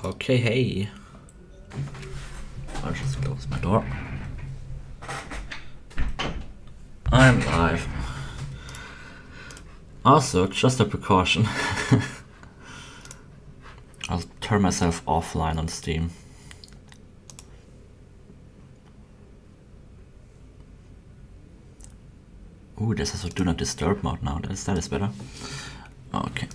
Okay, hey. I'll just close my door. I'm live. Also, just a precaution. I'll turn myself offline on Steam. Ooh, there's also do not disturb mode now. That is better. Okay.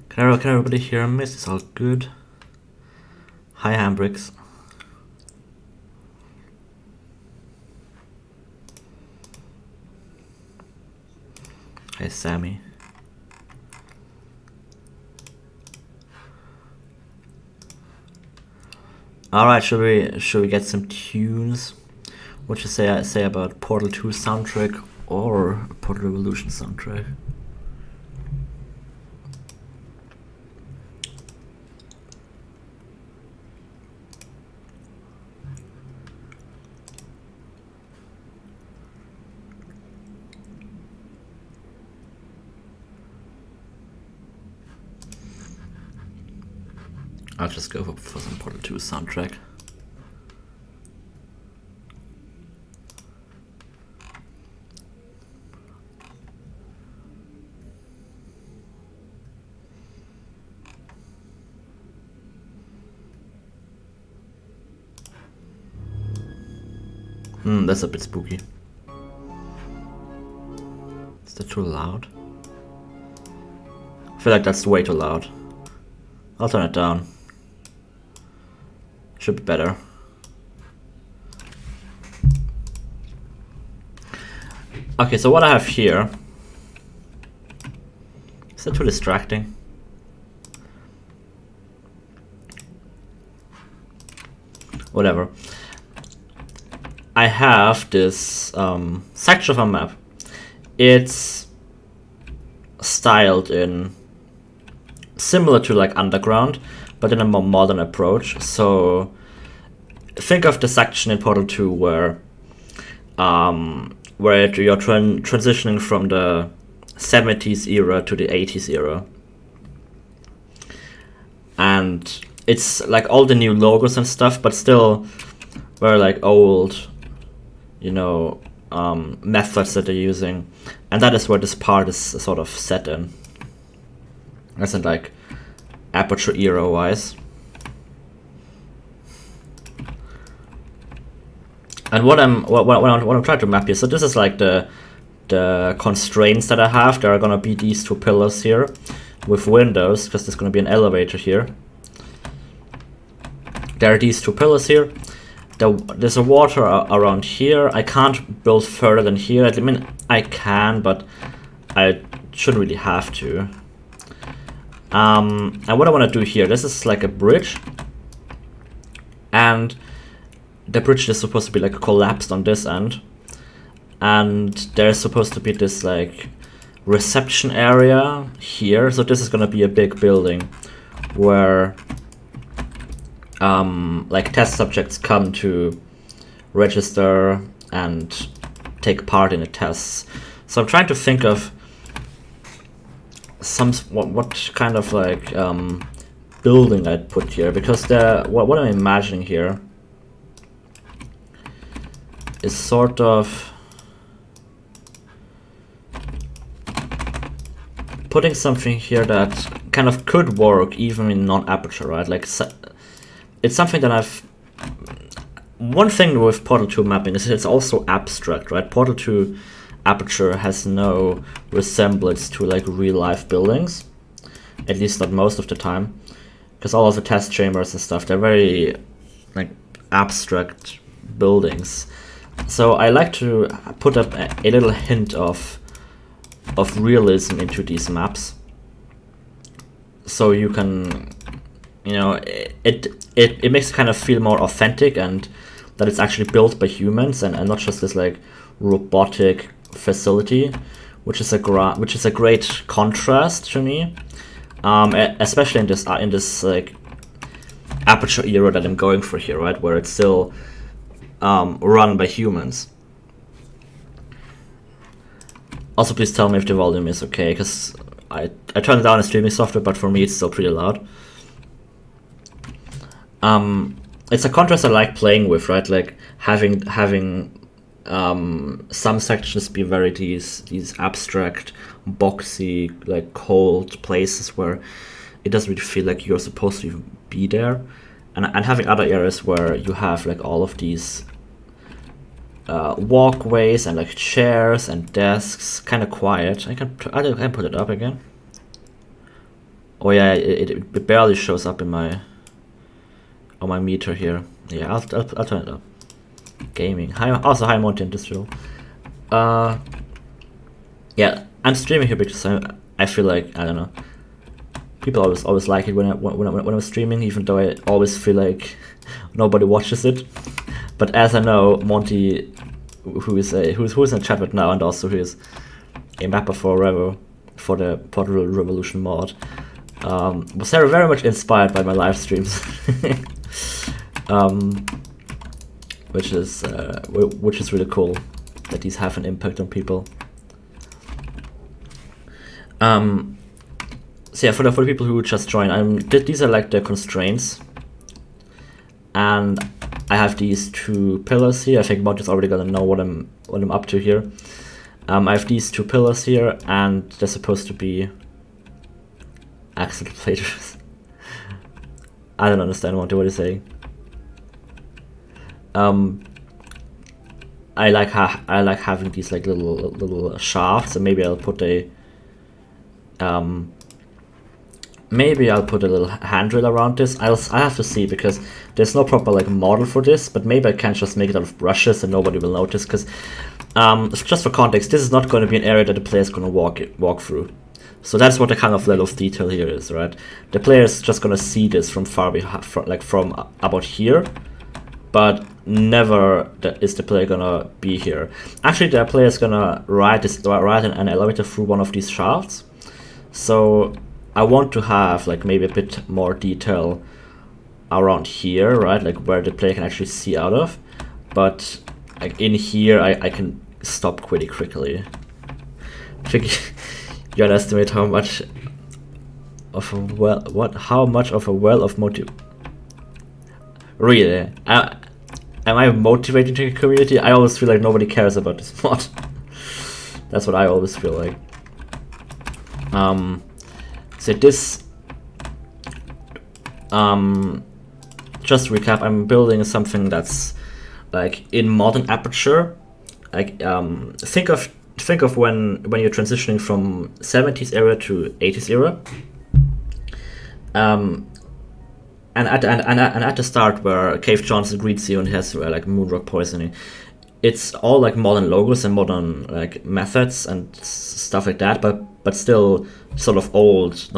Can everybody hear me? Is this all good? Hi, Hambricks. Hi, Sammy. Alright, should we get some tunes? What you say about Portal 2 soundtrack or Portal Revolution soundtrack? I'll just go for some Portal 2 soundtrack. That's a bit spooky. Is that too loud? I feel like that's way too loud. I'll turn it down. Should be better. Okay, so what I have here, is that too distracting? Whatever. I have this section of a map. It's styled in similar to like Underground, but in a more modern approach. So think of the section in Portal 2 where you're transitioning from the 70s era to the 80s era. And it's like all the new logos and stuff, but still very like old, you know, methods that they're using. And that is where this part is sort of set in. As in like aperture era wise. And what I'm trying to map here, so this is like the constraints that I have. There are gonna be these two pillars here with windows, because there's gonna be an elevator here. There are these two pillars here. There's a water around here. I can't build further than here. I mean, I can, but I shouldn't really have to. And what I want to do here, this is like a bridge, and the bridge is supposed to be like collapsed on this end, and there's supposed to be this like reception area here. So this is gonna be a big building where like test subjects come to register and take part in the tests. So I'm trying to think of what kind of like building I'd put here, because what I'm imagining here is sort of putting something here that kind of could work even in non-aperture, right? Like it's something that one thing with Portal 2 mapping is it's also abstract, right? Portal 2 aperture has no resemblance to like real life buildings, at least not most of the time, because all of the test chambers and stuff, they're very like abstract buildings. So I like to put up a little hint of realism into these maps, so you can, you know, it makes it kind of feel more authentic, and that it's actually built by humans and not just this like robotic facility, which is a great contrast to me, especially in this like aperture era that I'm going for here, right, where it's still run by humans. Also, please tell me if the volume is okay, because I turned it down in streaming software, but for me it's still pretty loud. It's a contrast I like playing with, right? Like having some sections be very these abstract, boxy, like cold places where it doesn't really feel like you're supposed to even be there, and having other areas where you have like all of these walkways and like chairs and desks, kind of quiet. I can put it up again. Oh yeah, it barely shows up in my on my meter here. Yeah, I'll turn it up. Gaming, also high Monty Industrial. Yeah, I'm streaming here because I feel like, I don't know, people always like it when I'm streaming, even though I always feel like nobody watches it. But as I know, Monty, who's in the chat right now, and also who is a mapper for the Portal Revolution mod, was very much inspired by my live streams. Which is really cool that these have an impact on people. So yeah, for the people who just joined, these are like the constraints, and I have these two pillars here. I think Monty's already gonna know what I'm up to here. I have these two pillars here, and they're supposed to be accident plagiarism. I don't understand, Monty, what you're saying. I like having these like little shafts, and maybe I'll put a little handrail around this. I have to see, because there's no proper like model for this, but maybe I can just make it out of brushes and nobody will notice, because just for context, this is not going to be an area that the player is going to walk through. So that's what the kind of level of detail here is, right? The player is just going to see this from far behind, from about here, but never is the player gonna be here. Actually, the player is gonna ride an elevator through one of these shafts. So I want to have like maybe a bit more detail around here, right? Like where the player can actually see out of. But like in here, I can stop pretty quickly. I think you underestimate how much of a well of motive. Really, am I motivating the community? I always feel like nobody cares about this mod. That's what I always feel like. So this, just to recap, I'm building something that's like in modern aperture. Like think of when you're transitioning from 70s era to 80s era. And at the start, where Cave Johnson greets you and has like moonrock poisoning, it's all like modern logos and modern like methods and stuff like that, but still sort of old,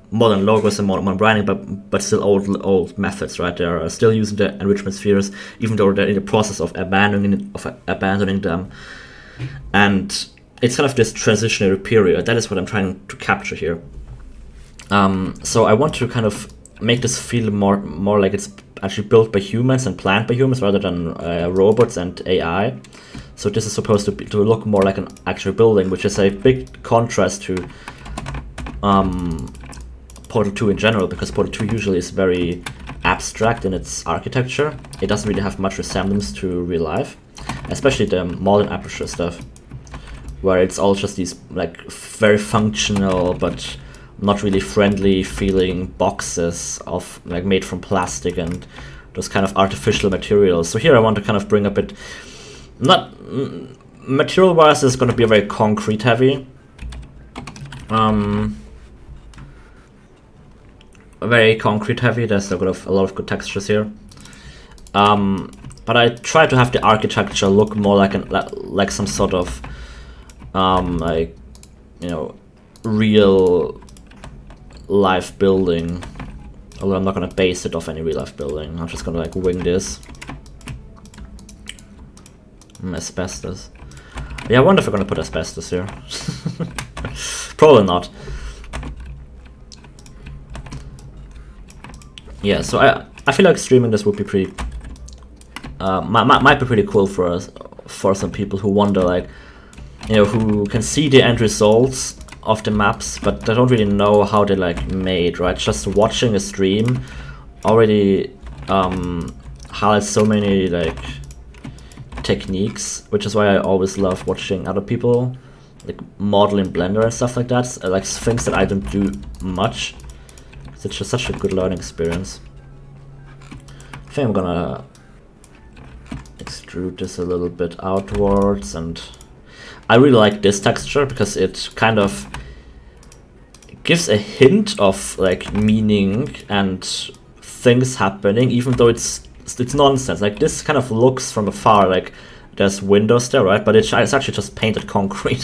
modern logos and modern branding, but still old methods, right? They're still using the enrichment spheres, even though they're in the process of abandoning them, and it's kind of this transitionary period. That is what I'm trying to capture here. So I want to kind of make this feel more like it's actually built by humans and planned by humans rather than robots and AI. So this is supposed to look more like an actual building, which is a big contrast to Portal 2 in general, because Portal 2 usually is very abstract in its architecture. It doesn't really have much resemblance to real life, especially the modern aperture stuff, where it's all just these like very functional but not really friendly feeling boxes of like made from plastic and those kind of artificial materials. So here I want to kind of bring up it, not material wise, is going to be very concrete heavy, very concrete heavy. There's a lot of good textures here, but I try to have the architecture look more like some sort of real life building, although I'm not gonna base it off any real life building. I'm just gonna like wing this. Asbestos. Yeah, I wonder if we're gonna put asbestos here. Probably not. Yeah, so I feel like streaming this would be pretty might be pretty cool for some people who wonder like, you know, who can see the end results of the maps, but they don't really know how they're like made, right? Just watching a stream already highlights so many like techniques, which is why I always love watching other people like model in Blender and stuff like that, like things that I don't do much. It's just such a good learning experience. I think I'm gonna extrude this a little bit outwards, and I really like this texture because it kind of gives a hint of like meaning and things happening, even though it's nonsense. Like this kind of looks from afar like there's windows there, right? But it's actually just painted concrete,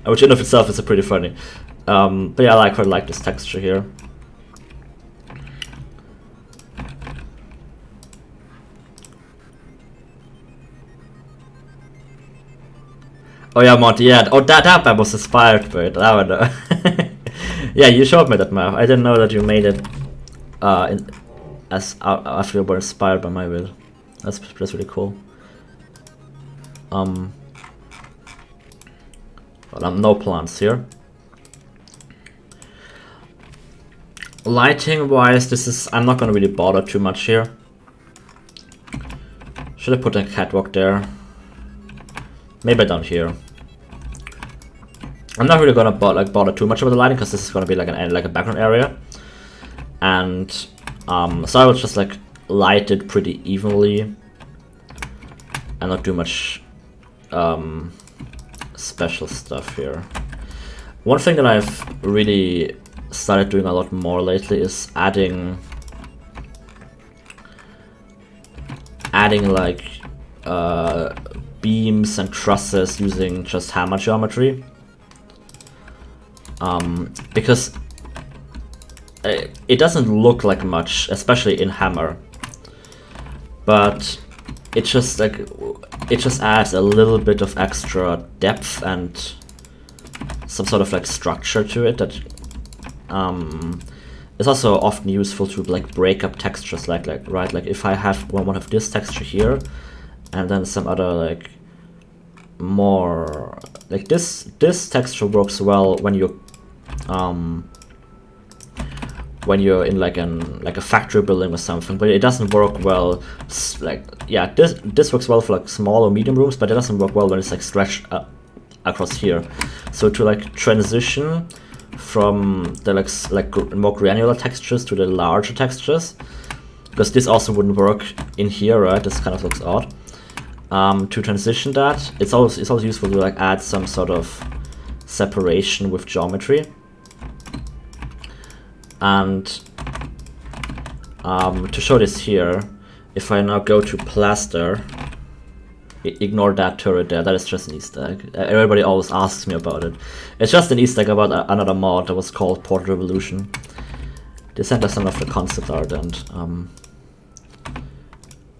which in of itself is pretty funny. But yeah, I quite like this texture here. Oh yeah, Monty, yeah. Oh, that map was inspired by it. That one. Yeah, you showed me that map. I didn't know that you made it after you were inspired by my build. That's really cool. Well, no plants here. Lighting wise, I'm not gonna really bother too much here. Should I put a catwalk there? Maybe down here. I'm not really gonna bother too much about the lighting because this is gonna be like a background area, and so I will just like light it pretty evenly and not do much special stuff here. One thing that I've really started doing a lot more lately is adding like beams and trusses using just hammer geometry, because it doesn't look like much, especially in hammer, but it just adds a little bit of extra depth and some sort of like structure to it that is also often useful to like break up textures, like if I have one of this texture here and then some other like more like this texture works well when you're in like a factory building or something, but it doesn't work well. Like, yeah, this works well for like small or medium rooms, but it doesn't work well when it's like stretched across here. So to like transition from the like more granular textures to the larger textures, because this also wouldn't work in here, right? This kind of looks odd. To transition that, it's also useful to like add some sort of separation with geometry. And to show this here, if I now go to plaster, ignore that turret there, that is just an Easter egg. Everybody always asks me about it. It's just an Easter egg about another mod that was called Port Revolution. They sent us some of the concept art, and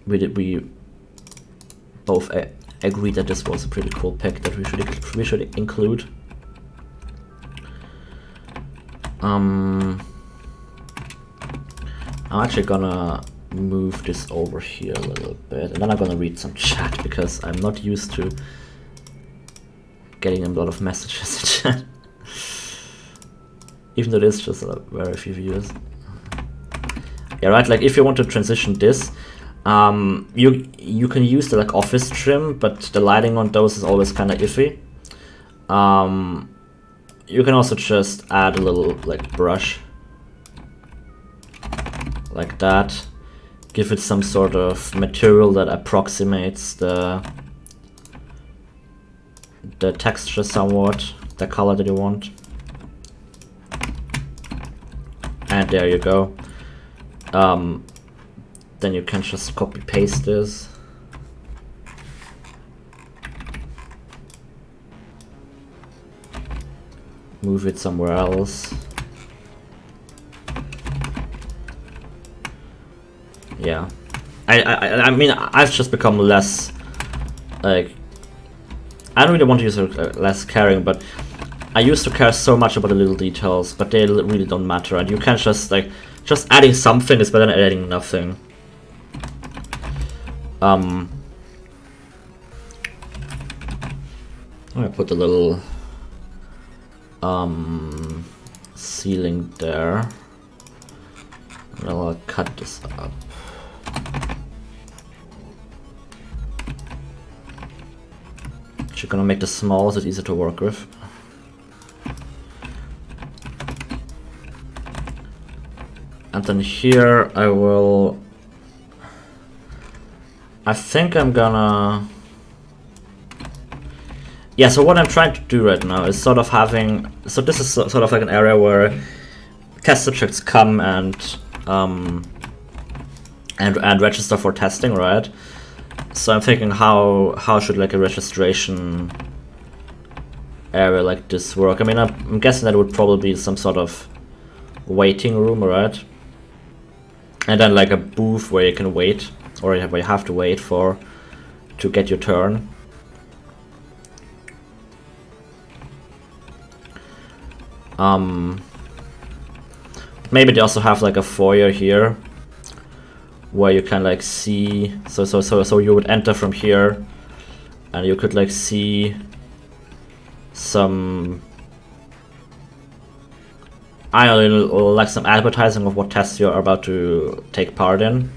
we both agreed that this was a pretty cool pick that we should include. I'm actually gonna move this over here a little bit, and then I'm gonna read some chat because I'm not used to getting a lot of messages in chat. Even though there's just very few viewers. Yeah, right, like if you want to transition this, you can use the like office trim, but the lighting on those is always kind of iffy. You can also just add a little like brush like that, give it some sort of material that approximates the texture somewhat, the color that you want, and there you go. Then you can just copy paste this. Move it somewhere else. Yeah, I mean, I've just become less like, I don't really want to use less caring, but I used to care so much about the little details, but they really don't matter, and you can just adding something is better than adding nothing. I'm gonna put a little ceiling there. And I'll cut this up. You're gonna make this small so it's easier to work with. And then here I think I'm gonna... Yeah, so what I'm trying to do right now is sort of having... So this is sort of like an area where test subjects come and register for testing, right? So I'm thinking how should like a registration area like this work? I mean, I'm guessing that it would probably be some sort of waiting room, right? And then like a booth where you can wait, or where you have to wait to get your turn. Maybe they also have like a foyer here where you can like see, so you would enter from here and you could like see some, I don't know, like some advertising of what tests you're about to take part in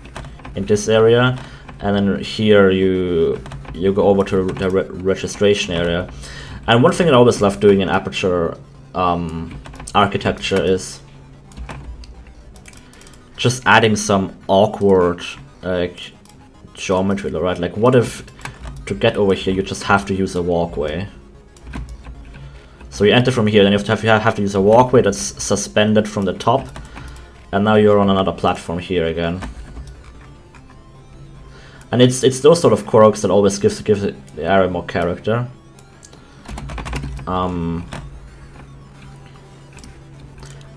this area, and then here you go over to the registration area. And one thing I always love doing in Aperture architecture is just adding some awkward like geometry, right? Like what if to get over here you just have to use a walkway? So you enter from here, then you have to use a walkway that's suspended from the top, and now you're on another platform here again. And it's those sort of quirks that always gives the area more character. And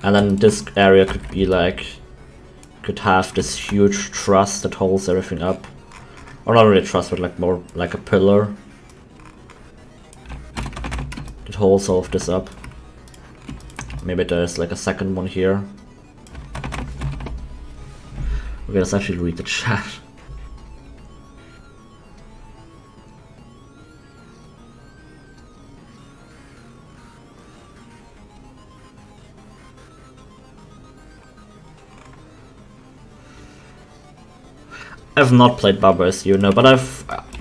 then this area could be like, could have this huge truss that holds everything up, or not really a truss, but like more like a pillar that holds all of this up. Maybe there's like a second one here. Okay, let's actually read the chat. I've not played Barbers, you know, but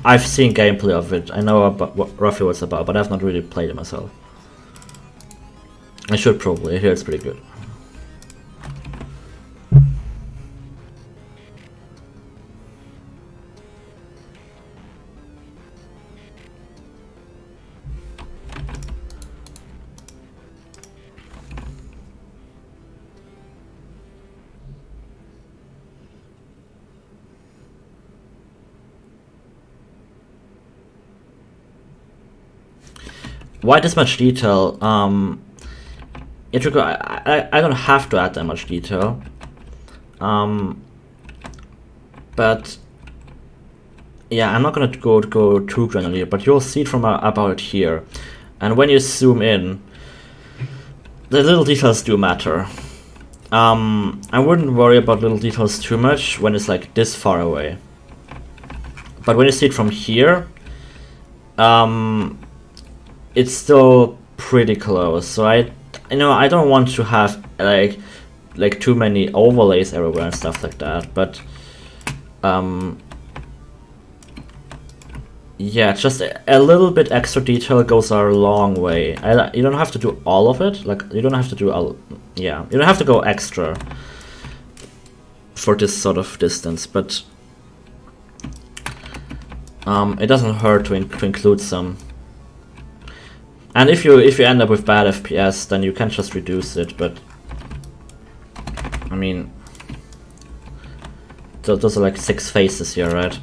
I've seen gameplay of it. I know about roughly what it's about, but I've not really played it myself. I should probably. I hear it's pretty good. Why this much detail? I don't have to add that much detail. But yeah, I'm not gonna go too granular, but you'll see it from about here. And when you zoom in, the little details do matter. I wouldn't worry about little details too much when it's like this far away. But when you see it from here, it's still pretty close. So I don't want to have like too many overlays everywhere and stuff like that. But yeah, just a little bit extra detail goes a long way. You don't have to do all of it. Like you don't have to do you don't have to go extra for this sort of distance, but it doesn't hurt to include some. And if you end up with bad FPS, then you can just reduce it. But I mean, those are like 6 faces here, right?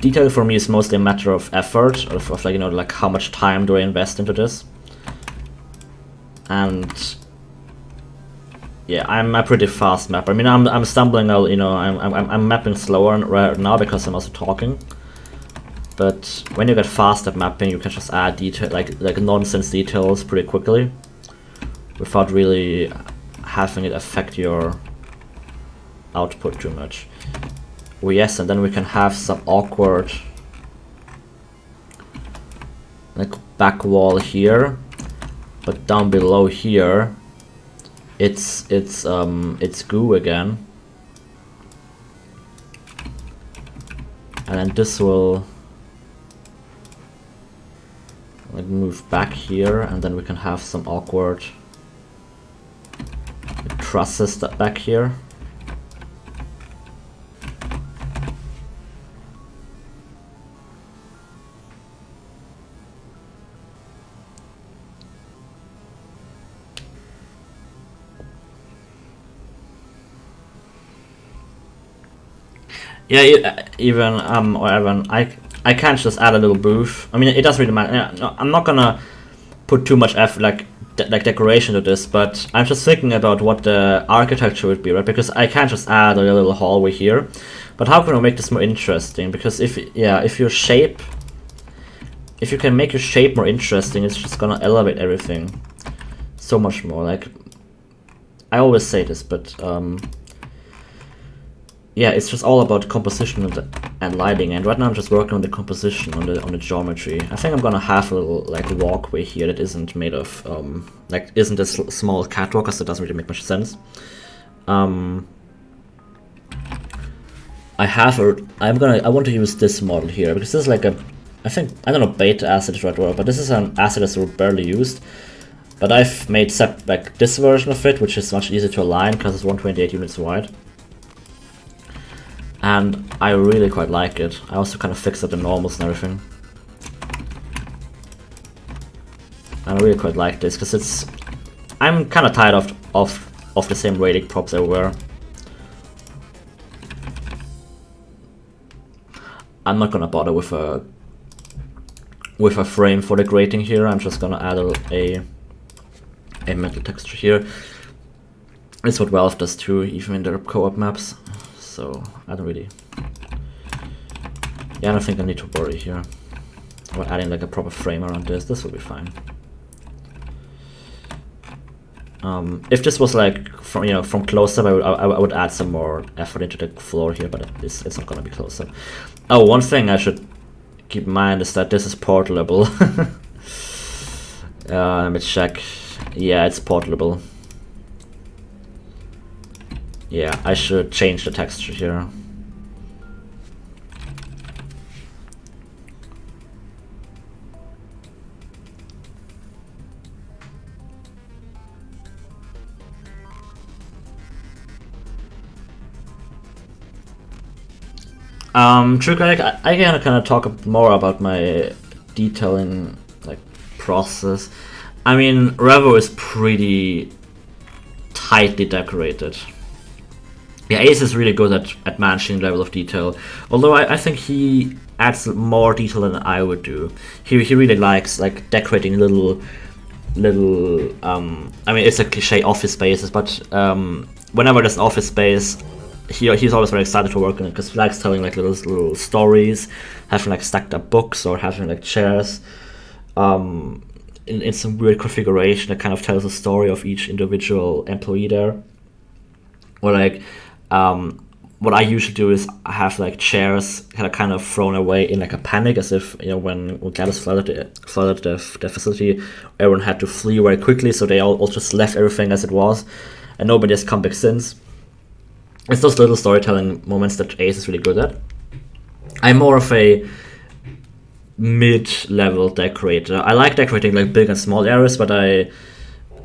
Detail for me is mostly a matter of effort, of like, you know, like how much time do I invest into this. And yeah, I'm a pretty fast mapper. I mean, I'm stumbling out, you know, I'm mapping slower right now because I'm also talking. But when you get fast at mapping, you can just add detail, like nonsense details pretty quickly, without really having it affect your output too much. Oh yes, and then we can have some awkward back wall here, but down below here, it's goo again, and then this will like move back here, and then we can have some awkward trusses back here. Yeah, even I can't just add a little booth. I mean, it doesn't really matter. Yeah, I'm not gonna put too much effort, like decoration to this, but I'm just thinking about what the architecture would be, right? Because I can't just add a little hallway here, but how can we make this more interesting? Because if you can make your shape more interesting, it's just gonna elevate everything so much more. Like, I always say this, but yeah, it's just all about composition and lighting, and right now I'm just working on the composition, on the geometry. I think I'm gonna have a little like walkway here that isn't made of like isn't a small catwalk, because it doesn't really make much sense. I want to use this model here, because this is like I don't know, beta asset is right word, but this is an asset that's barely used. But I've made like this version of it, which is much easier to align because it's 128 units wide. And I really quite like it. I also kind of fixed up the normals and everything. And I really quite like this, because I'm kind of tired of the same rating props everywhere. I'm not gonna bother with a frame for the grating here. I'm just gonna add a metal texture here. It's what Valve does too, even in their co-op maps. So I don't really. Yeah, I don't think I need to worry here about adding like a proper frame around this. This will be fine. If this was like from close up, I would add some more effort into the floor here, but it's not gonna be close up. Oh, one thing I should keep in mind is that this is portable. Let me check. Yeah, it's portable. Yeah, I should change the texture here. True Greg, I can kind of talk more about my detailing like process. I mean, Revo is pretty tightly decorated. Yeah, Ace is really good at managing the level of detail. Although I think he adds more detail than I would do. He really likes like decorating little I mean, it's a cliche, office spaces, but whenever there's an office space, he's always very excited to work on it, because he likes telling like little stories, having like stacked up books, or having like chairs in some weird configuration that kind of tells a story of each individual employee there. Or like what I usually do is I have like chairs kind of thrown away in like a panic, as if when Gladys flooded the facility, everyone had to flee very quickly, so they all just left everything as it was, and nobody has come back since. It's those little storytelling moments that Ace is really good at. I'm more of a mid-level decorator. I like decorating like big and small areas, but I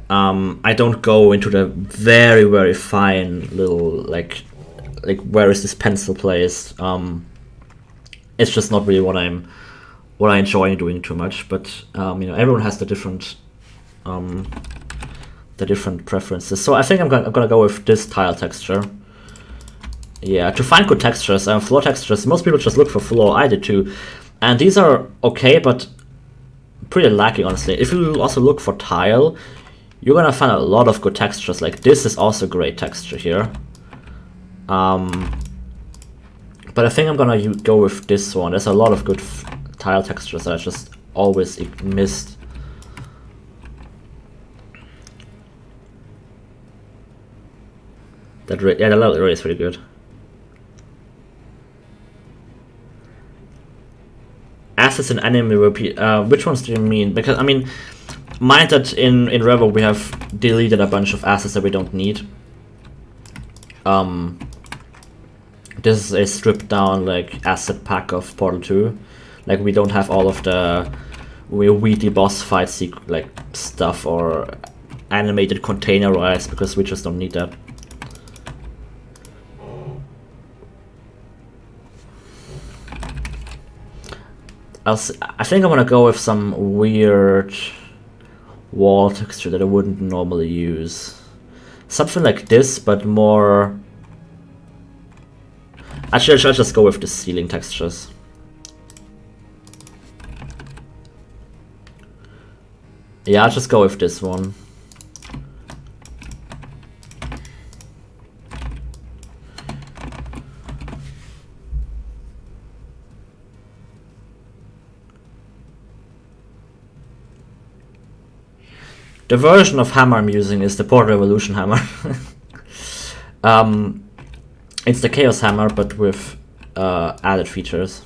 don't go into the very, very fine little like where is this pencil placed. It's just not really what I enjoy doing too much. But everyone has the different preferences. So I think I'm gonna go with this tile texture. Yeah, to find good textures, floor textures, most people just look for floor. I did too, and these are okay, but pretty lacking, honestly. If you also look for tile, you're gonna find a lot of good textures. Like this is also great texture here. But I think I'm gonna go with this one. There's a lot of good tile textures that I just always missed. The light is pretty good. assets in enemy repeat. Which ones do you mean? Because I mean, mind that in Revo we have deleted a bunch of assets that we don't need. This is a stripped down like asset pack of Portal 2. Like we don't have all of the weedy boss fight like stuff or animated container rise because we just don't need that. I think I want to go with some weird wall texture that I wouldn't normally use. Something like this, but more... Actually, I'll just go with the ceiling textures. Yeah, I'll just go with this one. The version of hammer I'm using is the Portal Revolution hammer. It's the Chaos hammer, but with added features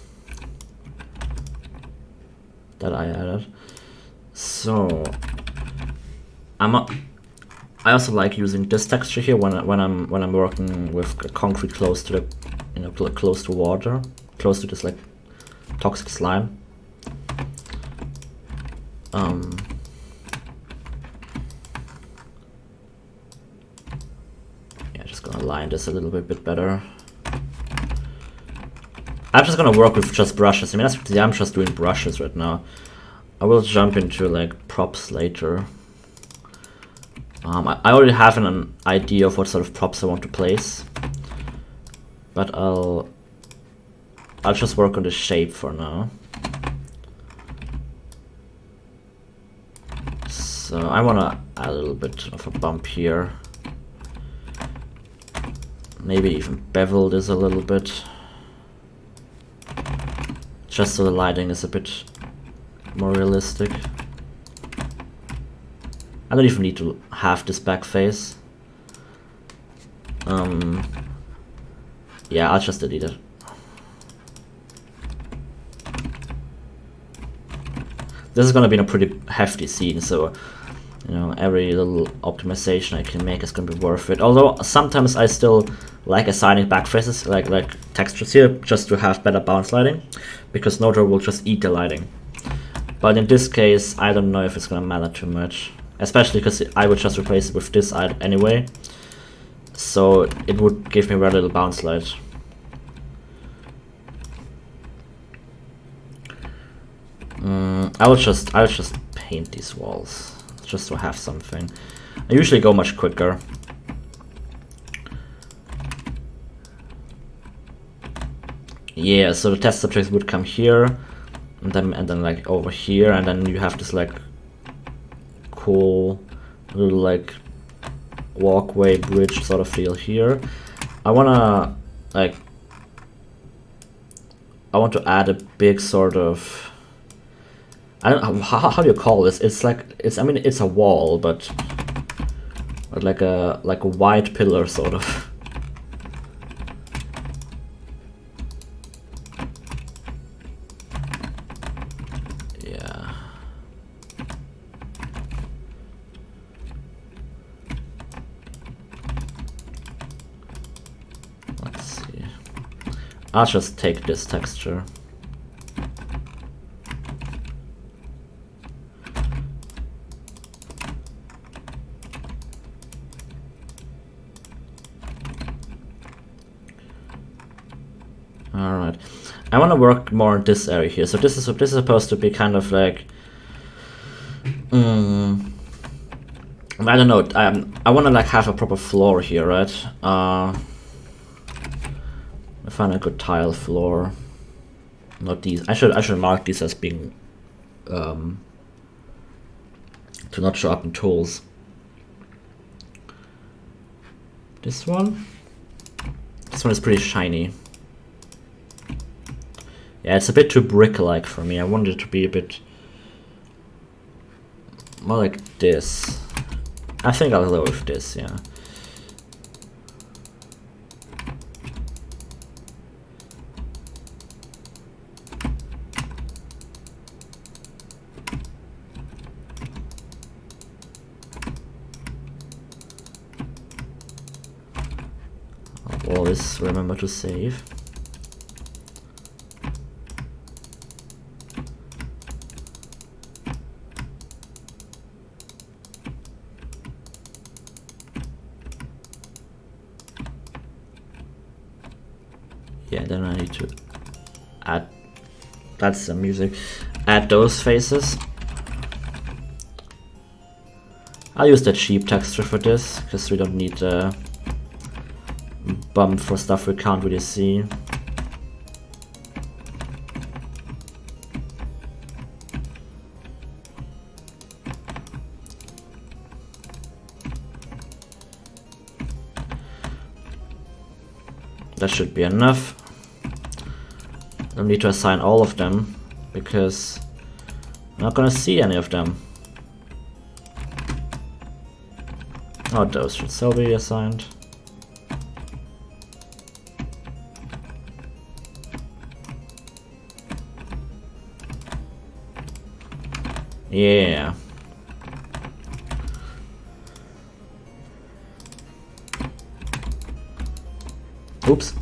that I added. So I also like using this texture here when I'm working with concrete close to the close to water, close to this like toxic slime. Gonna line this a little bit better. I'm just gonna work with just brushes. I mean, I'm just doing brushes right now. I will jump into like props later. I already have an idea of what sort of props I want to place, but I'll just work on the shape for now. So I wanna add a little bit of a bump here. Maybe even bevel this a little bit, just so the lighting is a bit more realistic. I don't even need to have this back face. Yeah, I'll just delete it. This is gonna be a pretty hefty scene, so you know, every little optimization I can make is gonna be worth it. Although sometimes I still like assigning back faces, like textures here, just to have better bounce lighting, because Notor will just eat the lighting. But in this case, I don't know if it's gonna matter too much, especially because I would just replace it with this anyway, so it would give me very little bounce light. I would just paint these walls, just to have something. I usually go much quicker. Yeah, so the test subjects would come here, and then like over here, and then you have this like cool little like walkway bridge sort of feel here. I want to add a big sort of, I don't know, how do you call this? It's like, I mean, it's a wall, but like a wide pillar sort of. Yeah. Let's see. I'll just take this texture. Alright, I want to work more in this area here. So this is supposed to be kind of like, I don't know. I want to like have a proper floor here, right? I find a good tile floor. Not these. I should mark these as being to not show up in tools. This one is pretty shiny. Yeah, it's a bit too brick-like for me. I want it to be a bit more like this. I think I'll go with this, yeah. always remember to save. Yeah, then I need to add, that's the music, add those faces. I'll use the cheap texture for this, because we don't need a bump for stuff we can't really see. That should be enough. Don't need to assign all of them, because I'm not gonna see any of them. Oh, those should still be assigned. Yeah. Oops.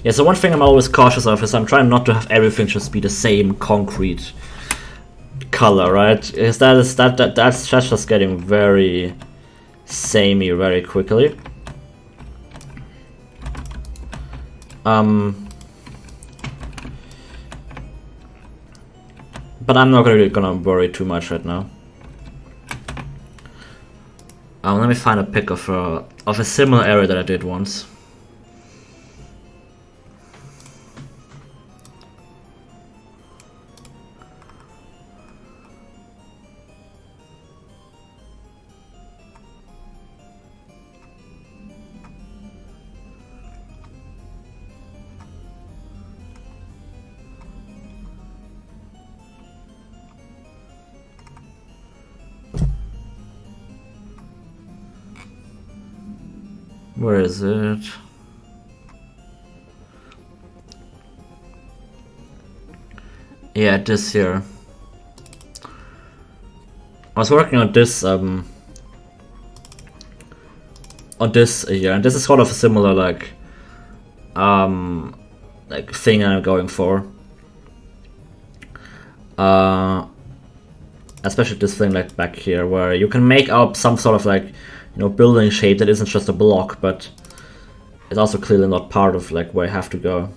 Yeah, so one thing I'm always cautious of is I'm trying not to have everything just be the same concrete color, right? Because that's just getting very samey very quickly. But I'm not really gonna worry too much right now. Let me find a pic of a similar area that I did once. Where is it? Yeah, this here. I was working on this here, and this is sort of a similar like thing I'm going for. Especially this thing like back here, where you can make up some sort of like, you know, building shape that isn't just a block, but it's also clearly not part of like where I have to go.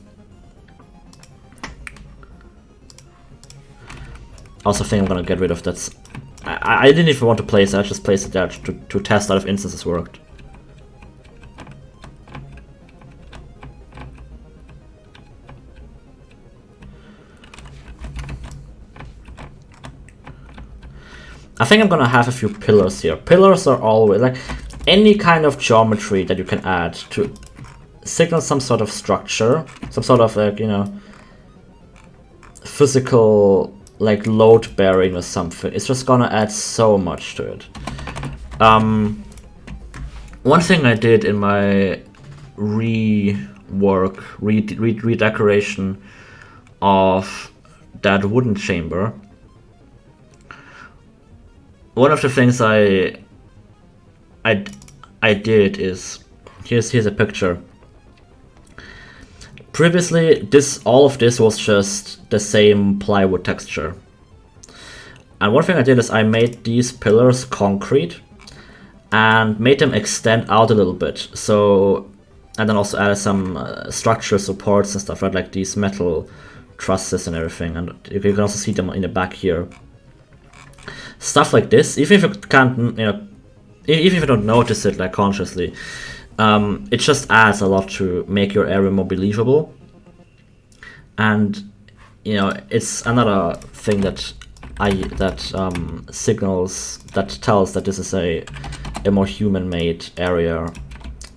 I also think I'm gonna get rid of that. I didn't even want to place it, I just placed it there to test out if instances worked. I think I'm gonna have a few pillars here. Pillars are always like any kind of geometry that you can add to signal some sort of structure, some sort of like, you know, physical like load bearing or something. It's just gonna add so much to it. One thing I did in my redecoration of that wooden chamber, one of the things I did is, here's a picture. Previously, all of this was just the same plywood texture. And one thing I did is I made these pillars concrete and made them extend out a little bit. So, and then also added some structural supports and stuff, right? Like these metal trusses and everything. And you can also see them in the back here. Stuff like this, even if you can't, you know, even if you don't notice it like consciously, it just adds a lot to make your area more believable. And you know, it's another thing that signals, that tells that this is a more human-made area,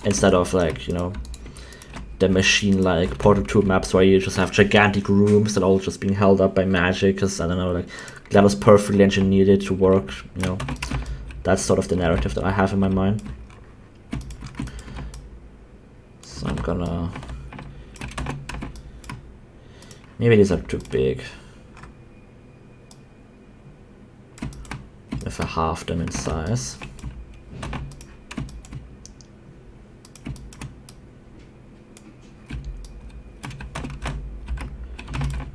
instead of like, you know, the machine-like Portal 2 maps where you just have gigantic rooms that all just being held up by magic, because I don't know, like that was perfectly engineered it to work, you know. That's sort of the narrative that I have in my mind. So I'm gonna... Maybe these are too big. If I halve them in size.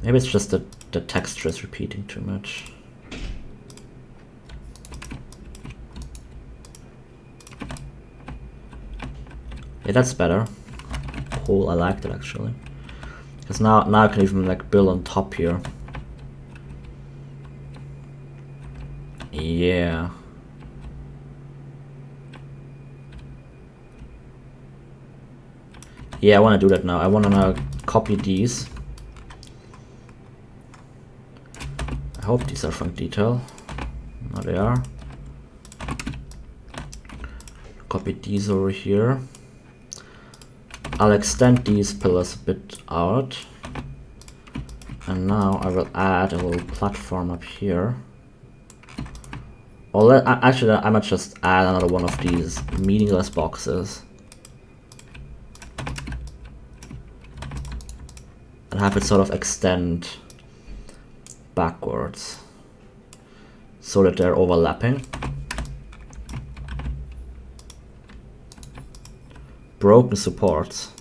Maybe it's just that the texture is repeating too much. Yeah, that's better. Cool, I like that actually. Because now I can even like build on top here. Yeah. Yeah, I want to do that now. I want to now copy these. I hope these are from detail. No, they are. Copy these over here. I'll extend these pillars a bit out. And now I will add a little platform up here. Or actually, I might just add another one of these meaningless boxes. And have it sort of extend backwards. So that they're overlapping. Broken supports.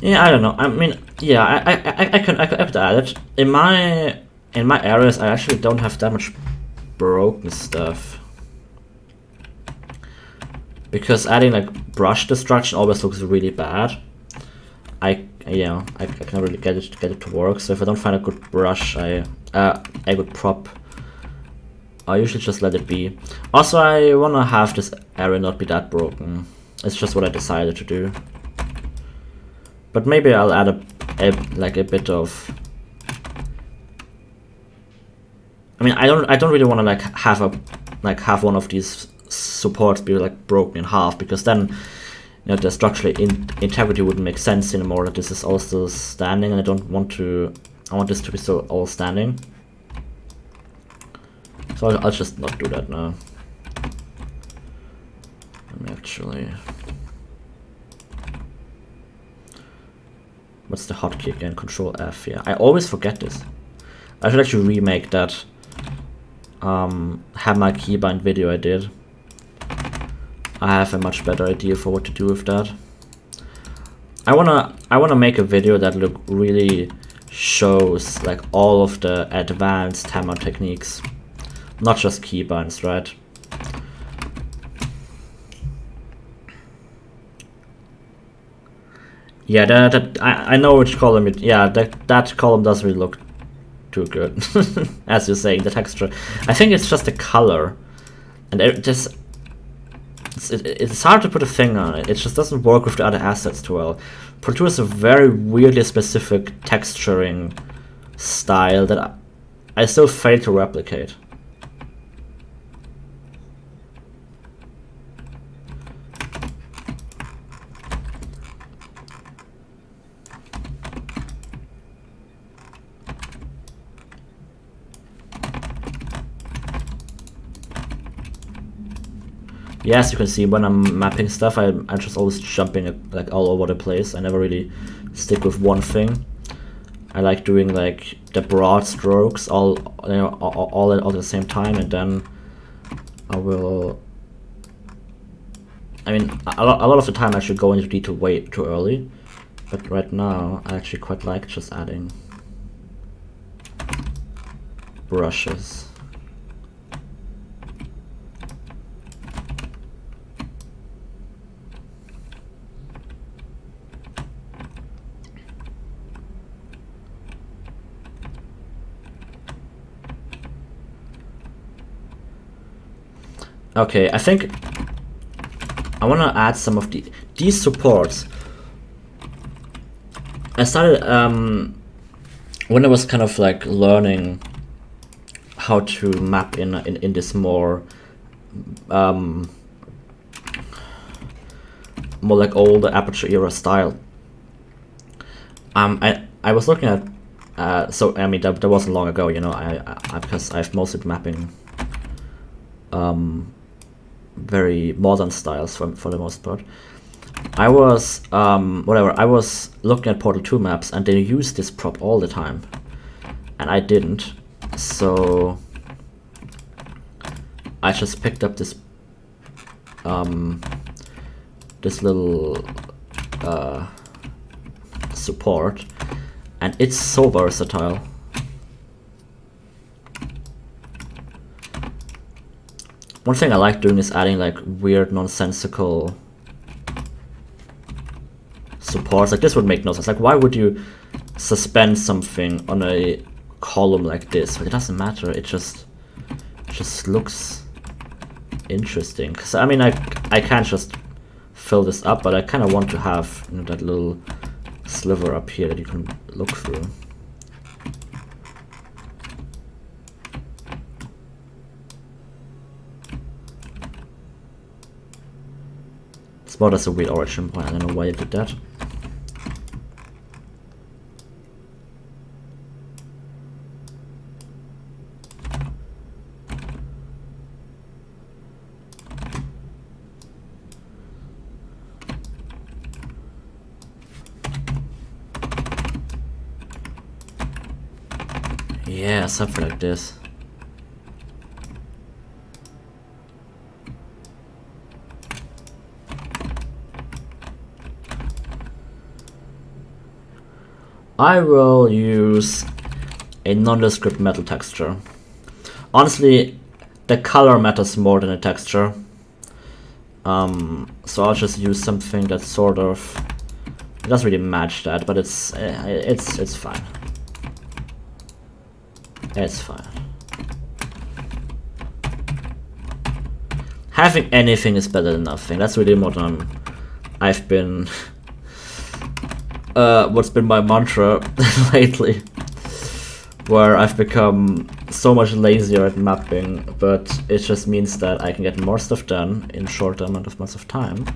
Yeah, I don't know. I mean, yeah, I could add it. In my areas, I actually don't have that much broken stuff. Because adding like brush destruction always looks really bad. I can't really get it to work. So if I don't find a good brush, a good prop, I usually just let it be. Also, I wanna have this area not be that broken. It's just what I decided to do. But maybe I'll add a bit of. I mean, I don't really want to have one of these supports be like broken in half, because then, you know, the structural integrity wouldn't make sense anymore. That this is all still standing, and I don't want to. I want this to be still all standing. So I'll just not do that now. Let me actually. What's the hotkey again? Control F. Yeah, I always forget this. I should actually remake that. Have my keybind video I did. I have a much better idea for what to do with that. I wanna make a video that really shows like all of the advanced hammer techniques, not just keybinds, right? Yeah, I know which column it. Yeah, that column doesn't really look too good, as you're saying. The texture, I think it's just the color, and it's hard to put a thing on it. It just doesn't work with the other assets too well. Pro Tools has a very weirdly specific texturing style that I still fail to replicate. Yes, you can see when I'm mapping stuff, I'm just always jumping like all over the place. I never really stick with one thing. I like doing like the broad strokes all at the same time, and then I will. I mean, a lot of the time I should go into detail way too early, but right now I actually quite like just adding brushes. Okay, I think I want to add some of these supports. I started when I was kind of like learning how to map in this more like old Aperture era style. I was looking at so I mean that wasn't long ago, you know. I because I've mostly been mapping very modern styles for the most part. I was I was looking at Portal 2 maps, and they use this prop all the time, and I didn't. So I just picked up this this little support, and it's so versatile. One thing I like doing is adding like weird nonsensical supports. Like this would make no sense. Like why would you suspend something on a column like this? But it doesn't matter. It just looks interesting. Cause I mean I can't just fill this up, but I kind of want to have, you know, that little sliver up here that you can look through. Well, that's a weird origin point. I don't know why you did that. Yeah, something like this. I will use a nondescript metal texture. Honestly, the color matters more than the texture. So I'll just use something that sort of, it doesn't really match that, but it's fine. It's fine. Having anything is better than nothing. That's really what I've been. What's been my mantra lately, where I've become so much lazier at mapping, but it just means that I can get more stuff done in shorter amount of months of time,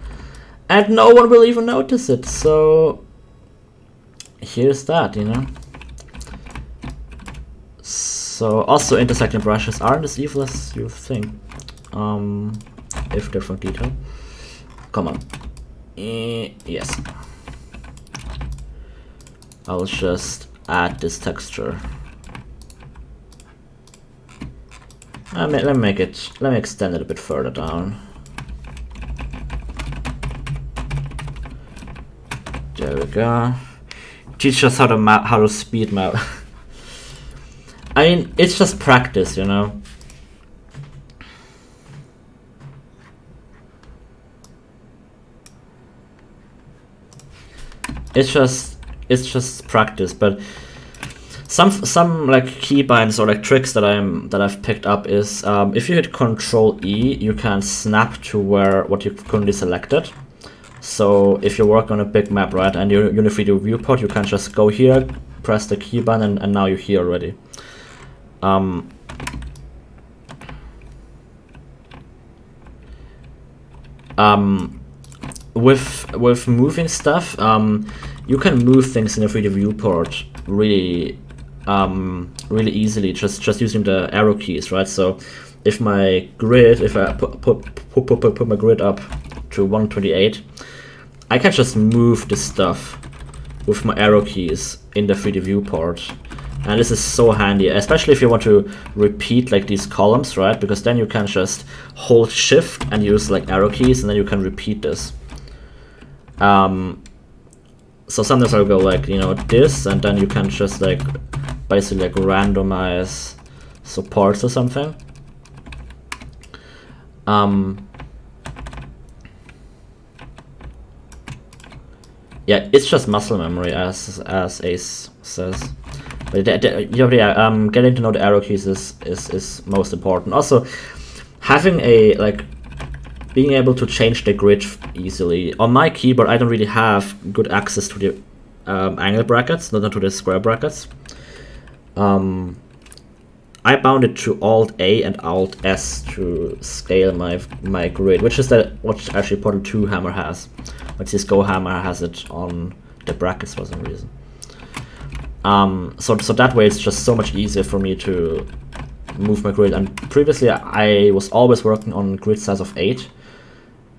and no one will even notice it. So here's that, you know. So also intersecting brushes aren't as evil as you think, if they're from detail. Come on. Yes. I'll just add this texture. Let me extend it a bit further down. There we go. Teach us how to speed map. I mean, it's just practice, you know. It's just practice, but some like keybinds or like tricks that I've picked up is if you hit Control E, you can snap to what you currently selected. So if you work on a big map, right, and you're in a 3D viewport, you can just go here, press the keybind, and now you're here already. With moving stuff, you can move things in a 3D viewport really easily, just using the arrow keys, right? So if I put my grid up to 128, I can just move the stuff with my arrow keys in the 3D viewport. And this is so handy, especially if you want to repeat like these columns, right? Because then you can just hold shift and use like arrow keys, and then you can repeat this. So sometimes I'll go like, you know, this, and then you can just like basically like randomize supports or something. Yeah, it's just muscle memory, as Ace says. But getting to know the arrow keys is most important. Also, having being able to change the grid easily. On my keyboard, I don't really have good access to the angle brackets, not to the square brackets. I bound it to Alt A and Alt S to scale my grid, which is what actually Portal 2 Hammer has. But this Go Hammer has it on the brackets for some reason. So that way it's just so much easier for me to move my grid. And previously I was always working on grid size of 8.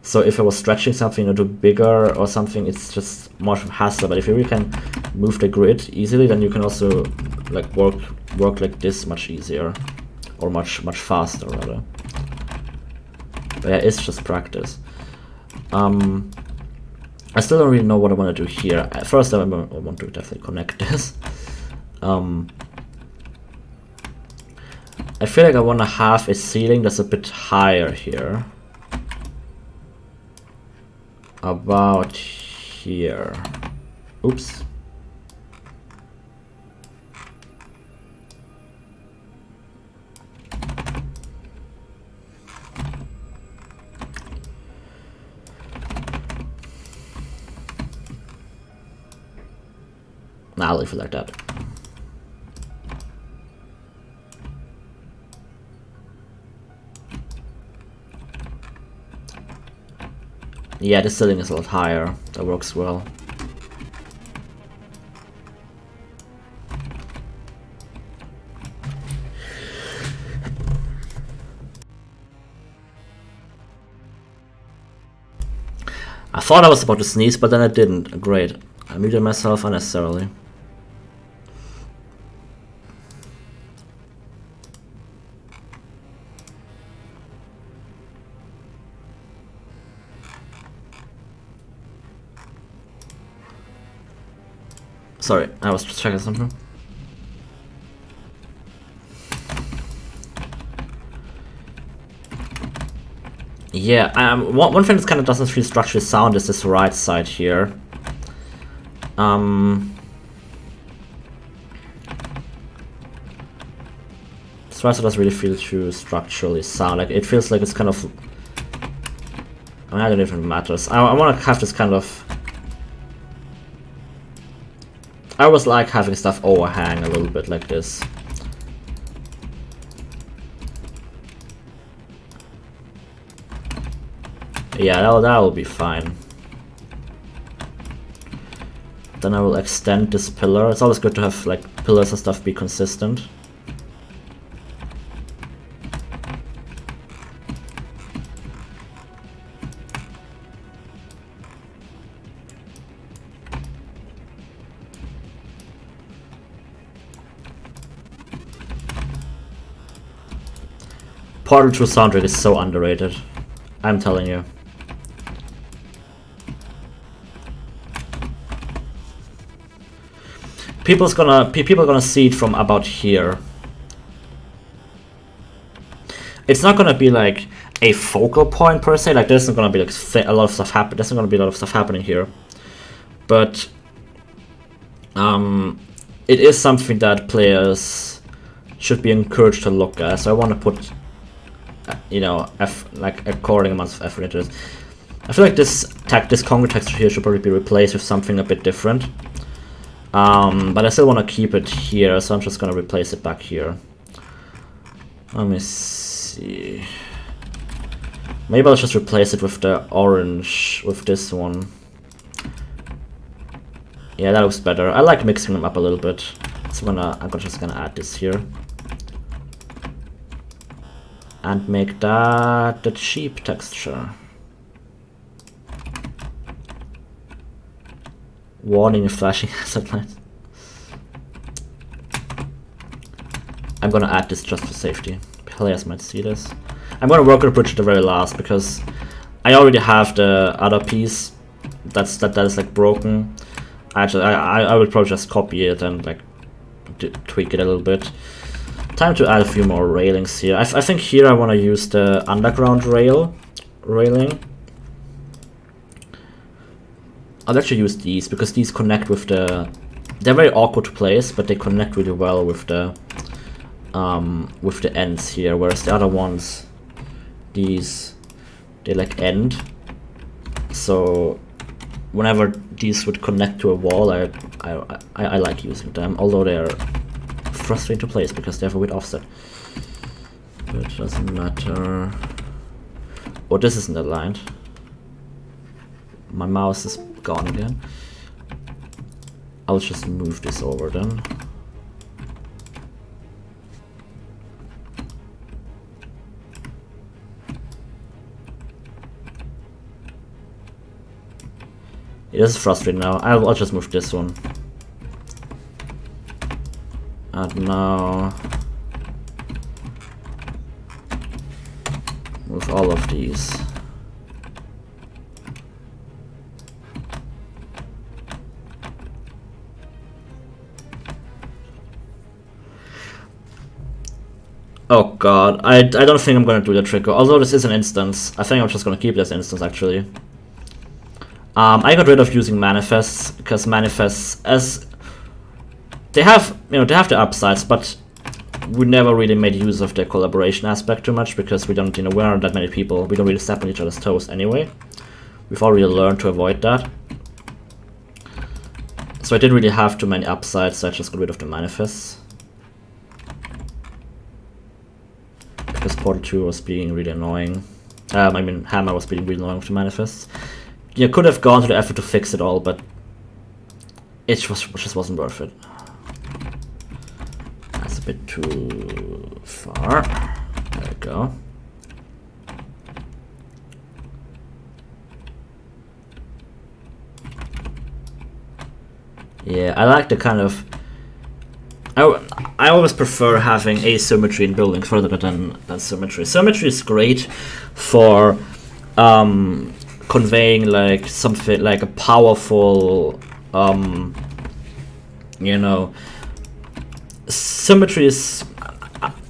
So if I was stretching something into bigger or something, it's just much of a hassle. But if you really can move the grid easily, then you can also like work like this much easier, or much faster rather. But yeah, it's just practice. I still don't really know what I want to do here. At first I want to definitely connect this. I feel like I want to have a ceiling that's a bit higher here. About here. Oops. Nah, I'll leave it like that. Yeah, the ceiling is a lot higher. That works well. I thought I was about to sneeze, but then I didn't. Great. I muted myself unnecessarily. Sorry, I was just checking something. Yeah, one thing that kind of doesn't feel structurally sound is this right side here. This right side doesn't really feel too structurally sound. Like, it feels like it's kind of... I mean, I don't even know if it matters. I want to have this kind of... I always like having stuff overhang a little bit like this. Yeah, that'll be fine. Then I will extend this pillar. It's always good to have like pillars and stuff be consistent. Portal 2 soundtrack is so underrated. I'm telling you. People are gonna see it from about here. It's not gonna be like a focal point per se. Like, there's not gonna be like a lot of stuff happen. There's not gonna be a lot of stuff happening here. But it is something that players should be encouraged to look at. So I want to put, you know, like according amounts of effort into this. I feel like this concrete texture here should probably be replaced with something a bit different. But I still want to keep it here, so I'm just gonna replace it back here. Let me see. Maybe I'll just replace it with the orange, with this one. Yeah, that looks better. I like mixing them up a little bit. So I'm just gonna add this here. And make that the cheap texture. Warning, flashing hazard lights. I'm gonna add this just for safety. Players might see this. I'm gonna work on the bridge at the very last because I already have the other piece that is like broken. Actually, I will probably just copy it and like tweak it a little bit. Time to add a few more railings here. I think here I want to use the underground railing. I'll actually use these because these connect with the... They're very awkward to place, but they connect really well with the ends here, whereas the other ones, these, they like end. So whenever these would connect to a wall, I like using them, although they're frustrating to place because they have a weird offset. But it doesn't matter. Oh, this isn't aligned. My mouse is gone again. I'll just move this over then. It is frustrating now. I'll just move this one. And now move all of these. Oh god, I don't think I'm gonna do the trick. Although this is an instance, I think I'm just gonna keep this instance actually. I got rid of using manifests because manifests, as they have, they have the upsides, but we never really made use of the collaboration aspect too much because we don't, we aren't that many people. We don't really step on each other's toes anyway. We've already learned to avoid that. So I didn't really have too many upsides, so I just got rid of the manifests. Because Portal 2 was being really annoying. I mean, Hammer was being really annoying with the manifests. You could have gone to the effort to fix it all, but it just wasn't worth it. That's a bit too far. There we go. Yeah, I like the kind of... I always prefer having asymmetry in buildings rather than symmetry. Symmetry is great for conveying like something like a powerful, symmetry is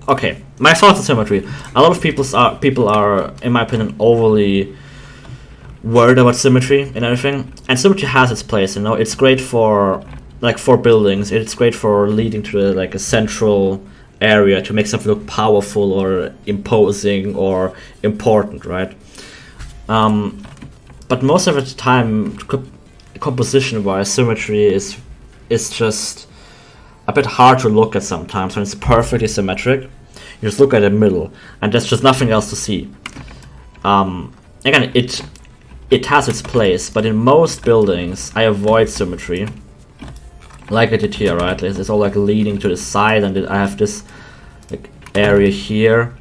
okay. My thoughts on symmetry: a lot of people are, in my opinion, overly worried about symmetry and everything. And symmetry has its place. It's great for buildings. It's great for leading to like a central area to make something look powerful or imposing or important, right? But most of the time, composition-wise, symmetry is just a bit hard to look at sometimes when it's perfectly symmetric. You just look at the middle, and there's just nothing else to see. Again, it has its place, but in most buildings, I avoid symmetry. Like I did here, right? It's all like leading to the side, and I have this like area here.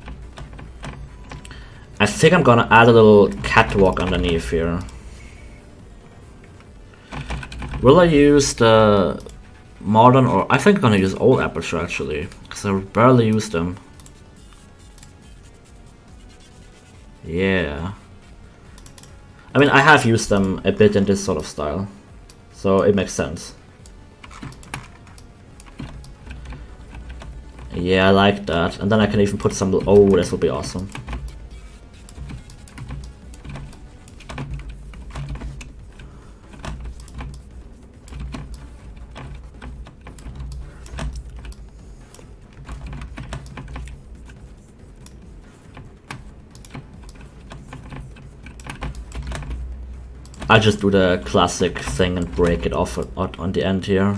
I think I'm gonna add a little catwalk underneath here. Will I use the modern, or I think I'm gonna use old aperture actually, because I barely use them. Yeah. I mean, I have used them a bit in this sort of style, so it makes sense. Yeah, I like that. And then I can even put some... Oh, this would be awesome. I just do the classic thing and break it off on the end here.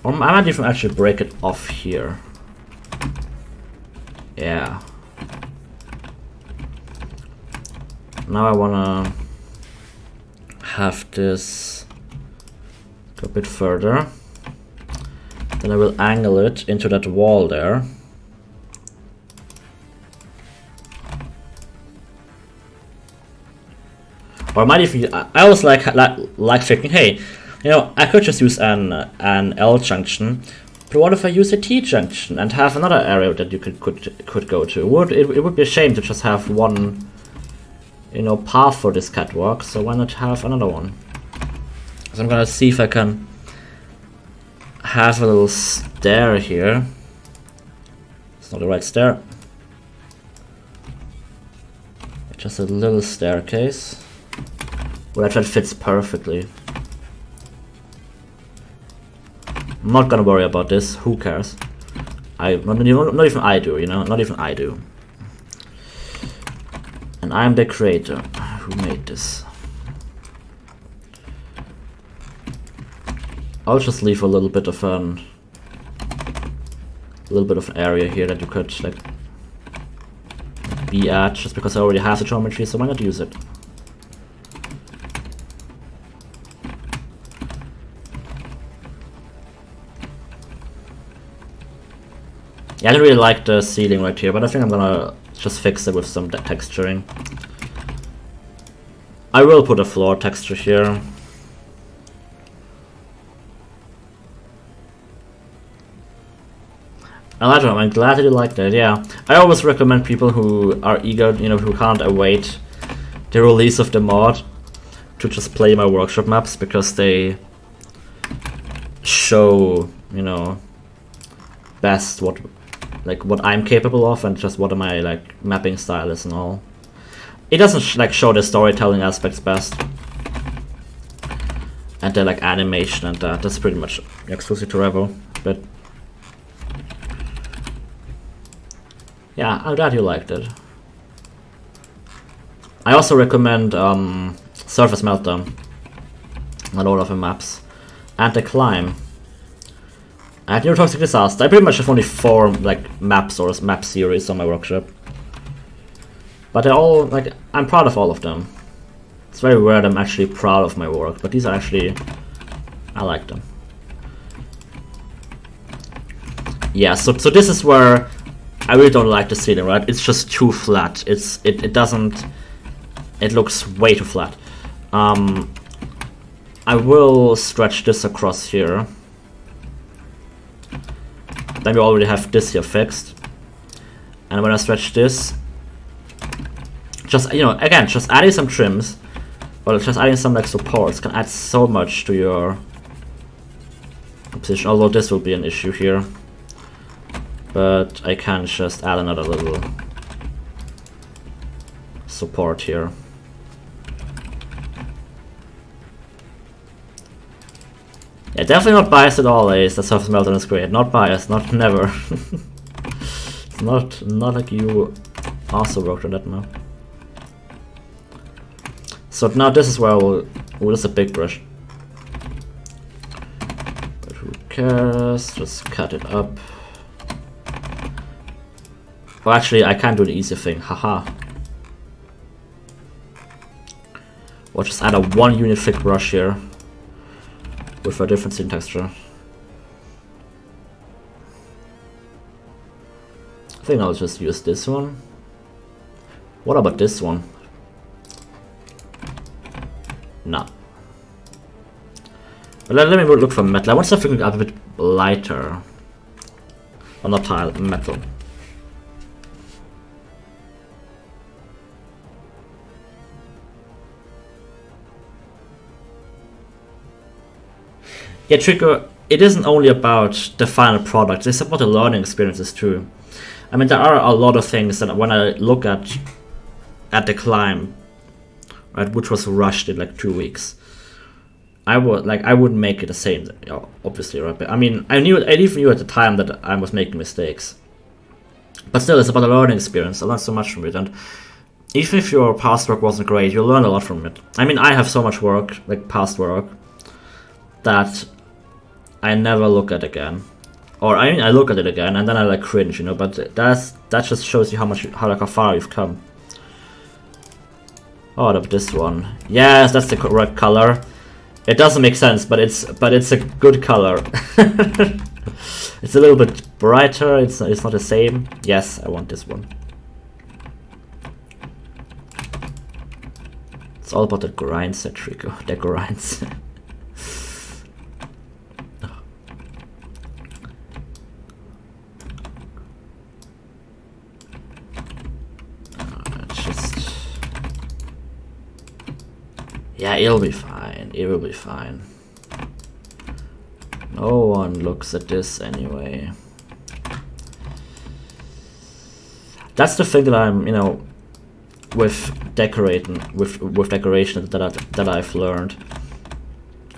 I might even actually break it off here. Yeah. Now I wanna have this go a bit further. Then I will angle it into that wall there. Or I might even, I always like thinking, hey, I could just use an L junction, but what if I use a T junction and have another area that you could go to? It would be a shame to just have one, path for this catwalk. So why not have another one? So I'm gonna see if I can have a little stair here. It's not the right stair. Just a little staircase. Well, that fits perfectly. I'm not gonna worry about this. Who cares? Not even I do. Not even I do. And I'm the creator who made this. I'll just leave a little bit of an area here that you could like be at, just because I already have the geometry, so why not use it? Yeah, I don't really like the ceiling right here, but I think I'm gonna just fix it with some texturing. I will put a floor texture here. Elijah, I'm glad that you liked it. Yeah, I always recommend people who are eager, you know, who can't await the release of the mod to just play my workshop maps, because they show, you know, best what I'm capable of, and just what my like mapping style is and all. It doesn't like show the storytelling aspects best, and the like animation and that. That's pretty much exclusive to Revo, but yeah, I'm glad you liked it. I also recommend Surface Meltdown on all of the maps, and the Climb, and Neurotoxic Disaster. I pretty much have only 4 like maps or map series on my workshop, but they're all like, I'm proud of all of them. It's very rare that I'm actually proud of my work, but these are actually, I like them. Yeah, so this is where I really don't like the ceiling, right? It's just too flat. It doesn't. It looks way too flat. I will stretch this across here. Then we already have this here fixed. And when I stretch this, just, you know, again, just adding some trims, or just adding some like supports can add so much to your position. Although this will be an issue here, but I can just add another little support here. Yeah, definitely not biased at all, Ace. That Surface Meltdown is great. Not biased, not never. It's not like you also worked on that now. So now this is where we'll just a big brush. But who cares? Just cut it up. Oh, actually, I can't do the easy thing. Haha. We'll just add a 1 unit thick brush here with a different scene texture. I think I'll just use this one. What about this one? No. But let me look for metal. I want something a bit lighter. Or not tile, metal. Yeah, Trico, it isn't only about the final product, it's about the learning experiences too. I mean, there are a lot of things that when I look at the Climb, right, which was rushed in like 2 weeks, I wouldn't make it the same, you know, obviously, right? But I mean, I even knew at the time that I was making mistakes. But still, it's about the learning experience. I learned so much from it, and even if your past work wasn't great, you learn a lot from it. I mean, I have so much work, like past work, that I never look at again, or I mean I look at it again and then I like cringe, you know. But that just shows you how far you've come. Oh, this one, yes, that's the correct color. It doesn't make sense, but it's a good color. It's a little bit brighter. It's not the same. Yes, I want this one. It's all about the grinds, Trico. The grinds. Yeah, it'll be fine. It will be fine. No one looks at this anyway. That's the thing that I'm, you know, with decorating, with decoration that I've learned.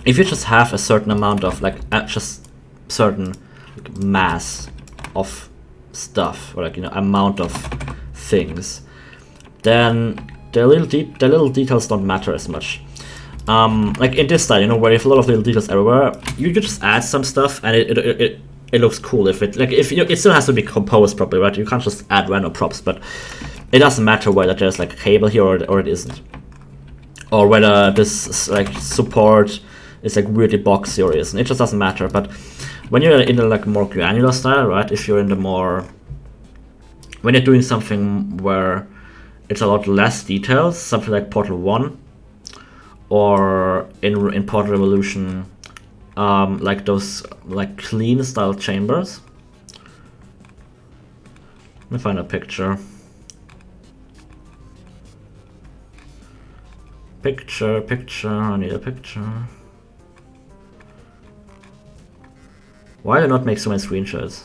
If you just have a certain amount of like just certain like, mass of stuff, or like, you know, amount of things, then the little details don't matter as much. Like in this style, you know, where you have a lot of little details everywhere, you just add some stuff and it looks cool. If you know, it still has to be composed properly, right? You can't just add random props, but it doesn't matter whether there's like a cable here or it isn't, or whether this like support is like weirdly boxy or isn't. It just doesn't matter. But when you're in the like more granular style, right? If you're in the more, when you're doing something where it's a lot less details, something like Portal 1, or in Portal Revolution, like those like clean style chambers, me find a picture. Picture, I need a picture. Why do I not make so many screenshots?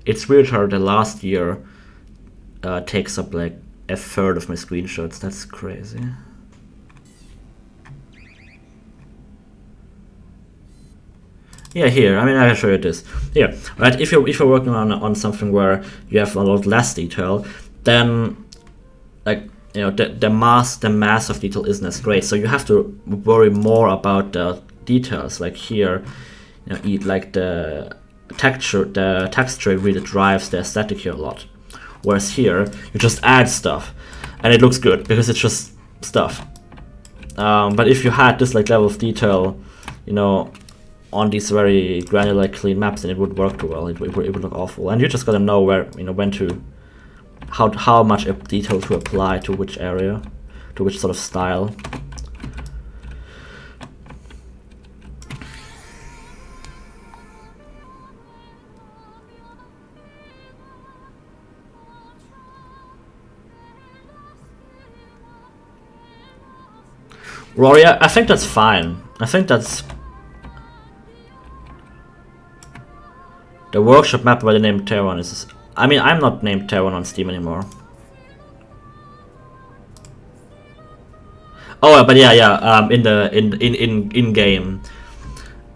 It's weird how the last year takes up like a third of my screenshots. That's crazy. Yeah, here. I mean, I can show you this. Here, right? If you're working on something where you have a lot less detail, then like the mass of detail isn't as great. So you have to worry more about the details. Like here, like the texture really drives the aesthetic here a lot. Whereas here, you just add stuff, and it looks good because it's just stuff. But if you had this like level of detail, on these very granular, clean maps, then it would work too well. It would look awful, and you just gotta know where, when to, how much detail to apply to which area, to which sort of style. Rory, I think that's fine. I think that's the workshop map by the name Terran is. I mean, I'm not named Terran on Steam anymore. Oh, but yeah. In game,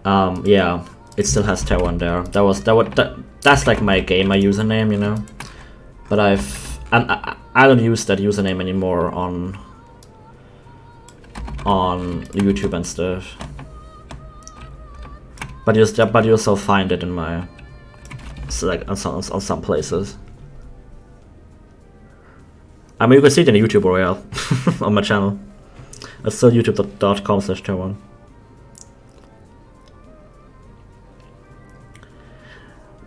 yeah, it still has Terran there. That's like my username, But I don't use that username anymore on YouTube and stuff. But you also find it in my on some places. I mean, you can see it in YouTube Royale on my channel. It's still youtube.com/Terran.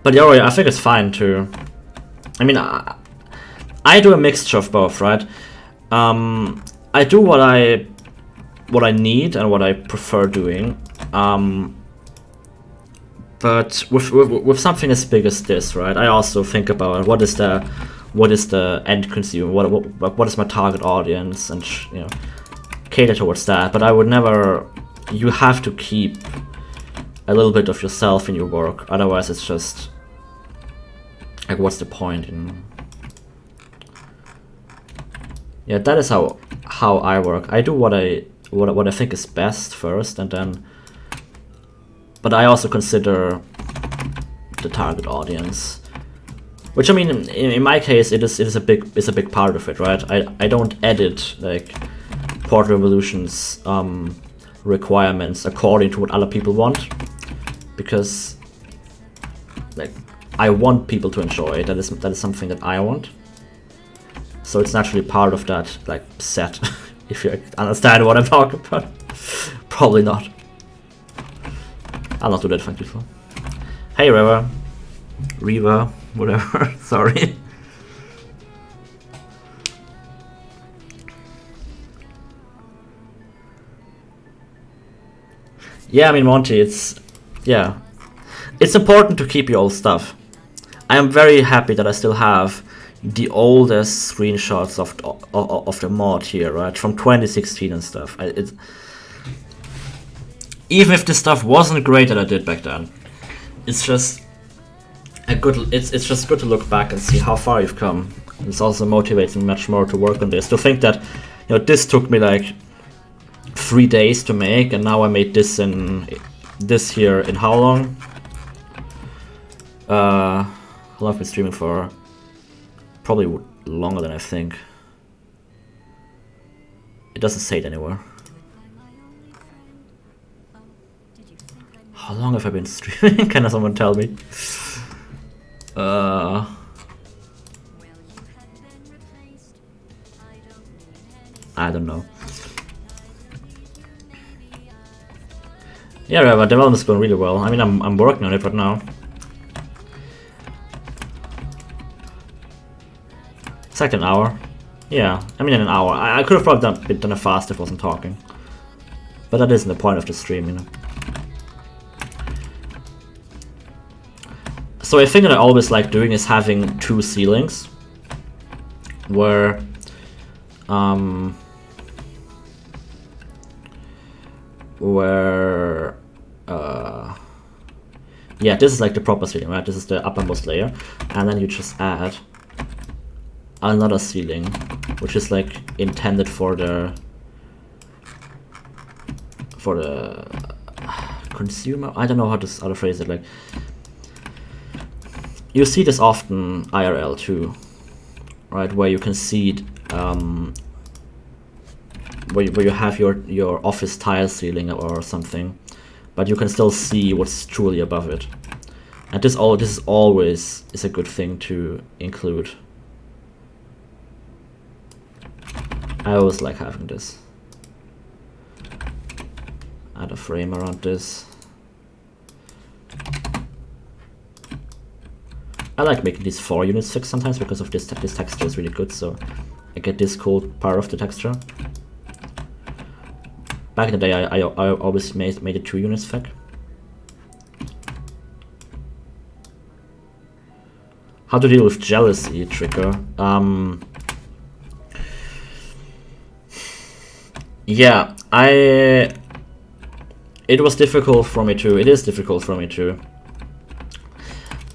But yeah, I think it's fine too. I mean, I do a mixture of both, right? I do what I need and what I prefer doing. But with something as big as this, right? I also think about what is the end consumer, what is my target audience, and cater towards that. But I would never. You have to keep a little bit of yourself in your work, otherwise it's just like, what's the point? Yeah, that is how I work. I do what I think is best first, and then. But I also consider the target audience, which, I mean, in my case, it is a big part of it, right? I don't edit like Port Revolution's requirements according to what other people want, because like I want people to enjoy it. That is something that I want. So it's naturally part of that like set. If you understand what I'm talking about, probably not. I'll not do that, thank you. Hey, Reva, whatever. Sorry. Yeah, I mean, Monty, it's important to keep your old stuff. I am very happy that I still have the oldest screenshots of the mod here, right, from 2016 and stuff. Even if this stuff wasn't great that I did back then, it's just it's just good to look back and see how far you've come. It's also motivating much more to work on this. To think that this took me like 3 days to make, and now I made this here in how long? How long have I been streaming for? Probably longer than I think. It doesn't say it anywhere. How long have I been streaming? Can someone tell me? I don't know. Yeah, but development's going really well. I mean, I'm working on it right now. It's like an hour. Yeah, I mean in an hour. I could have probably done it fast if I wasn't talking. But that isn't the point of the stream, you know. So a thing that I always like doing is having two ceilings. Where yeah, this is like the proper ceiling, right? This is the uppermost layer, and then you just add another ceiling, which is like intended for the consumer. I don't know how to phrase it. Like, you see this often IRL too, right? Where you can see where you have your office tile ceiling or something, but you can still see what's truly above it. And this is always a good thing to include. I always like having this. Add a frame around this. I like making these 4 units fixed sometimes because of this texture is really good, so I get this cool part of the texture. Back in the day, I always made it 2 units thick. How to deal with jealousy trigger? Yeah, it was difficult for me too. It is difficult for me too.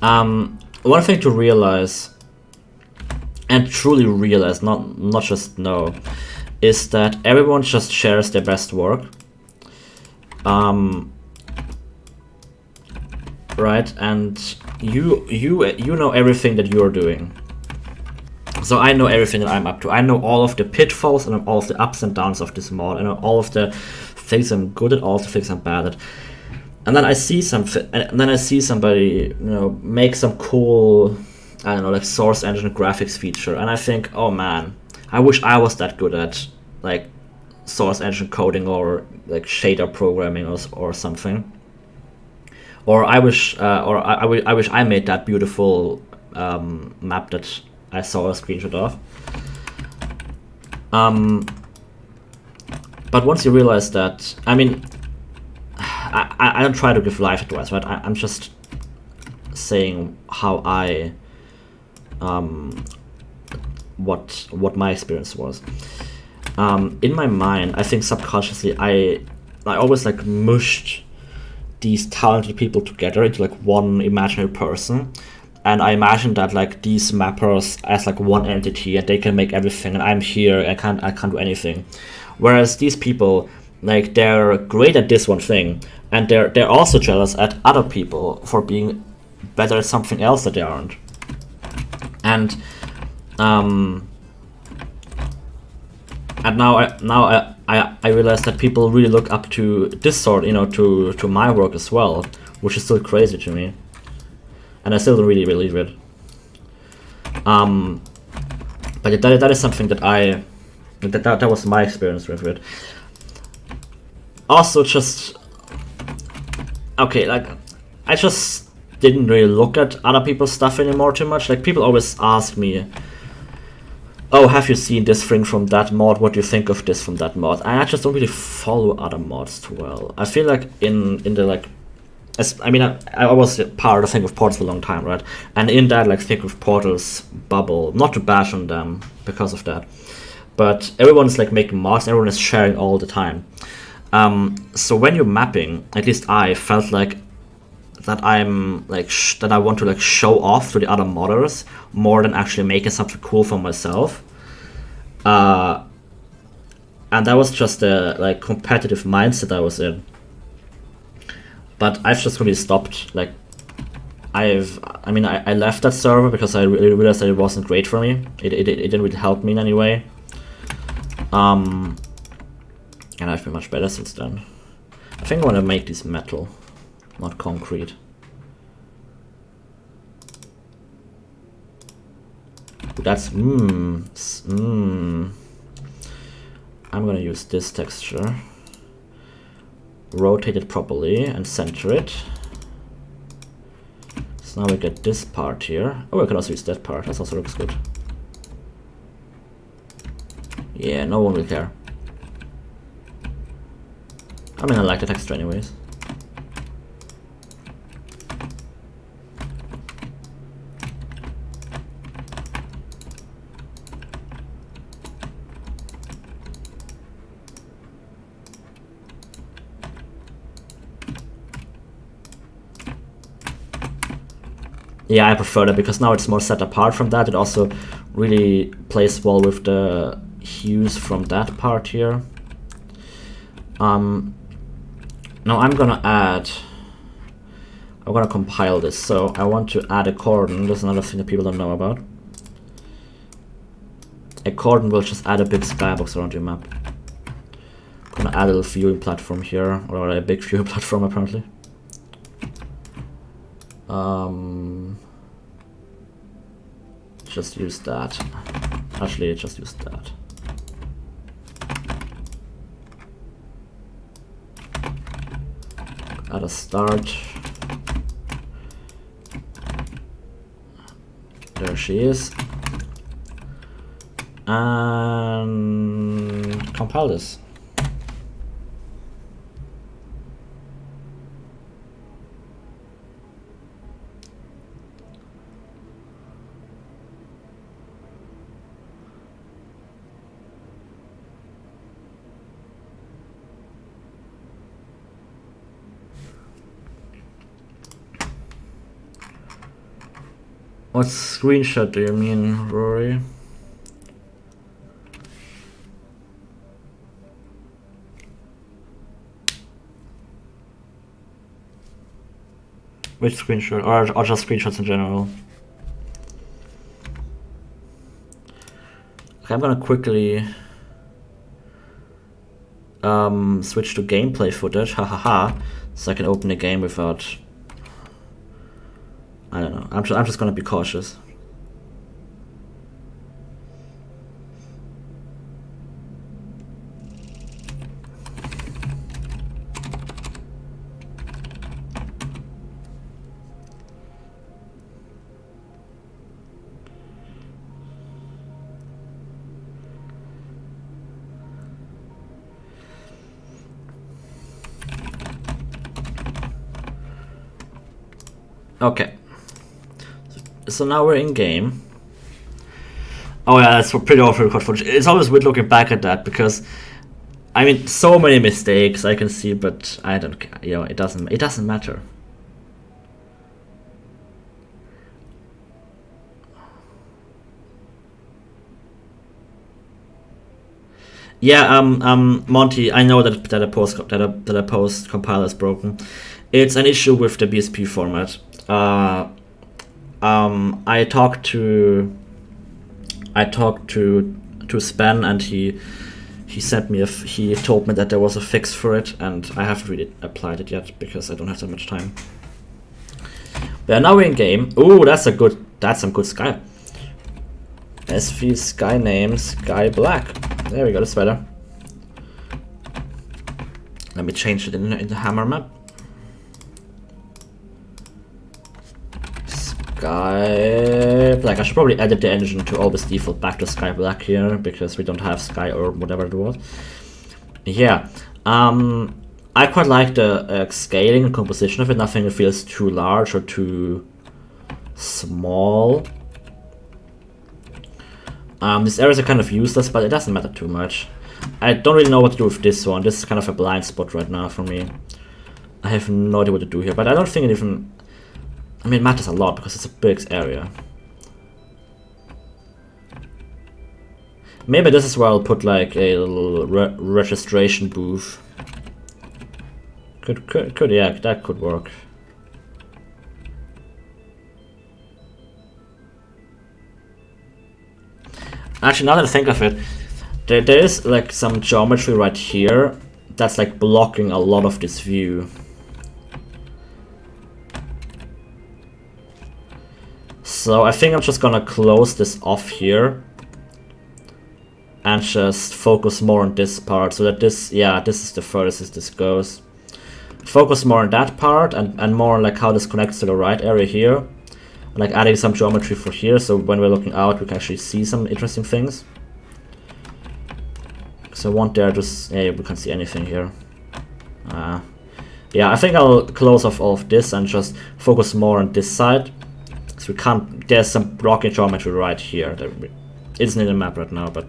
One thing to realize, and truly realize, not just know, is that everyone just shares their best work. Right, and you know everything that you're doing. So I know everything that I'm up to. I know all of the pitfalls and all of the ups and downs of this mod. I know all of the things I'm good at, all of the things I'm bad at. And then I see somebody, you know, make some cool, I don't know, like source engine graphics feature, and I think, oh man, I wish I was that good at like source engine coding or like shader programming or something. Or I wish I made that beautiful map that I saw a screenshot of. But once you realize that, I mean, I don't try to give life advice, right? I'm just saying how I, what my experience was. In my mind, I think subconsciously I always like mushed these talented people together into like one imaginary person, and I imagined that like these mappers as like one entity, and they can make everything, and I'm here, I can't do anything. Whereas these people, like, they're great at this one thing, and they're also jealous at other people for being better at something else that they aren't. And now I realize that people really look up to this sort, you know, to my work as well, which is still crazy to me, and I still don't really believe it. But that is something that that was my experience with it. Also, just okay, like, I just didn't really look at other people's stuff anymore too much. Like, people always ask me, oh, have you seen this thing from that mod? What do you think of this from that mod? And I just don't really follow other mods too well. I feel like in the like, I mean, I was part of Think of Portals for a long time, right? And in that like Think of Portals bubble, not to bash on them because of that, but everyone's like making mods, everyone is sharing all the time. So when you're mapping, at least I felt like that I'm like that I want to like show off to the other modders more than actually making something cool for myself. And that was just the like competitive mindset I was in. But I've just really stopped. Like, I left that server because I really realized that it wasn't great for me. It didn't really help me in any way. And I've been much better since then. I think I want to make this metal, not concrete. That's I'm gonna use this texture, rotate it properly and center it. So now we get this part here. Oh, I can also use that part. That also looks good. Yeah, no one will care. I mean, I like the texture anyways. Yeah, I prefer that because now it's more set apart from that. It also really plays well with the hues from that part here. Now I'm gonna compile this. So I want to add a cordon. There's another thing that people don't know about. A cordon will just add a big skybox around your map. I'm gonna add a little viewing platform here, or a big viewing platform apparently. Just use that. Actually, just use that. Add a start. There she is. And compile this. What screenshot do you mean, Rory? Which screenshot? Or just screenshots in general? Okay, I'm gonna quickly switch to gameplay footage, hahaha, so I can open the game without... I don't know. I'm just gonna be cautious. Okay. So now we're in game. Oh yeah, that's pretty awful record footage. It's always weird looking back at that because, I mean, so many mistakes I can see, but I don't care. You know, it doesn't matter. Yeah, Monty, I know that a post compiler is broken. It's an issue with the BSP format. I talked to Span, and he sent me he told me that there was a fix for it, and I haven't really applied it yet because I don't have that much time. But now we're in game. Ooh, that's some good sky. SV sky name Sky Black. There we go, that's better. Let me change it in the hammer map. Sky Black. I should probably edit the engine to always default back to Sky Black here because we don't have Sky or whatever it was. Yeah, I quite like the scaling and composition of it. Nothing that feels too large or too small. These areas are kind of useless, but it doesn't matter too much. I don't really know what to do with this one. This is kind of a blind spot right now for me. I have no idea what to do here, but I don't think it even... I mean, it matters a lot because it's a big area. Maybe this is where I'll put like a little registration booth. Could yeah, that could work. Actually, now that I think of it, there is like some geometry right here that's like blocking a lot of this view. So I think I'm just gonna close this off here and just focus more on this part, so that this is the furthest this goes. Focus more on that part and more on like how this connects to the right area here. Like adding some geometry for here, so when we're looking out we can actually see some interesting things. So I want there just, yeah, we can't see anything here. Yeah, I think I'll close off all of this and just focus more on this side. So we can't, there's some blocking geometry right here that isn't in the map right now, but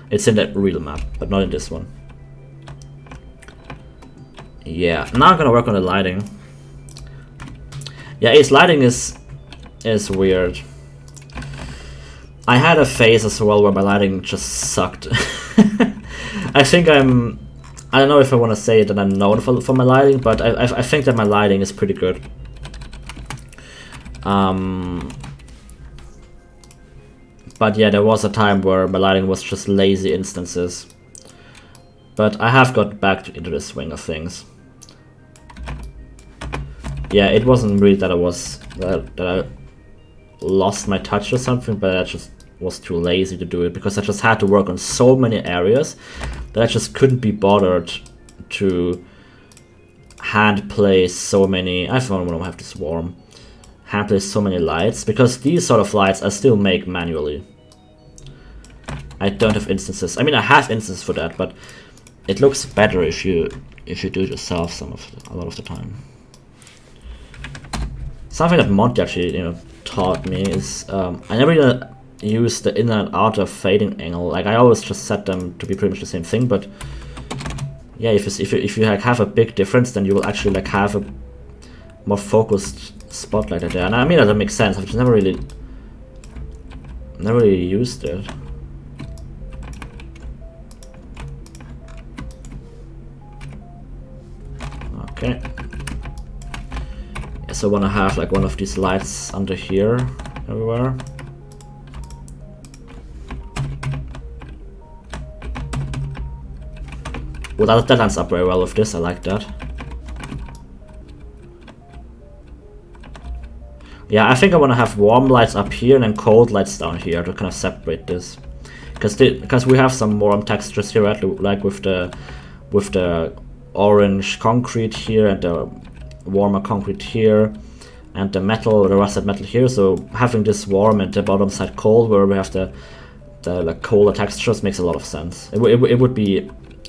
it's in the real map, but not in this one. Yeah, now I'm gonna work on the lighting. Yeah, its lighting is weird. I had a phase as well where my lighting just sucked. I think I don't know if I want to say that I'm known for my lighting, but I think that my lighting is pretty good. But yeah, there was a time where my lighting was just lazy instances. But I have got back into the swing of things. Yeah, it wasn't really that I lost my touch or something, but I just was too lazy to do it because I just had to work on so many areas that I just couldn't be bothered to hand place so many. I don't want to have to swarm. Hand place so many lights because these sort of lights I still make manually. I don't have instances. I mean, I have instances for that, but it looks better if you do it yourself a lot of the time. Something that Monty actually taught me is I never really use the inner and outer fading angle. Like I always just set them to be pretty much the same thing, but yeah, if you like have a big difference, then you will actually like have a more focused spotlight there. And I mean that makes sense. I've just never really used it. Okay. Yeah, so I want to have like one of these lights under here everywhere. Well, that lines up very well with this. I like that. Yeah, I think I want to have warm lights up here and then cold lights down here to kind of separate this, because we have some warm textures here, right? Like with the orange concrete here and the warmer concrete here, and the rusted metal here. So having this warm and the bottom side cold, where we have the like colder textures, makes a lot of sense. It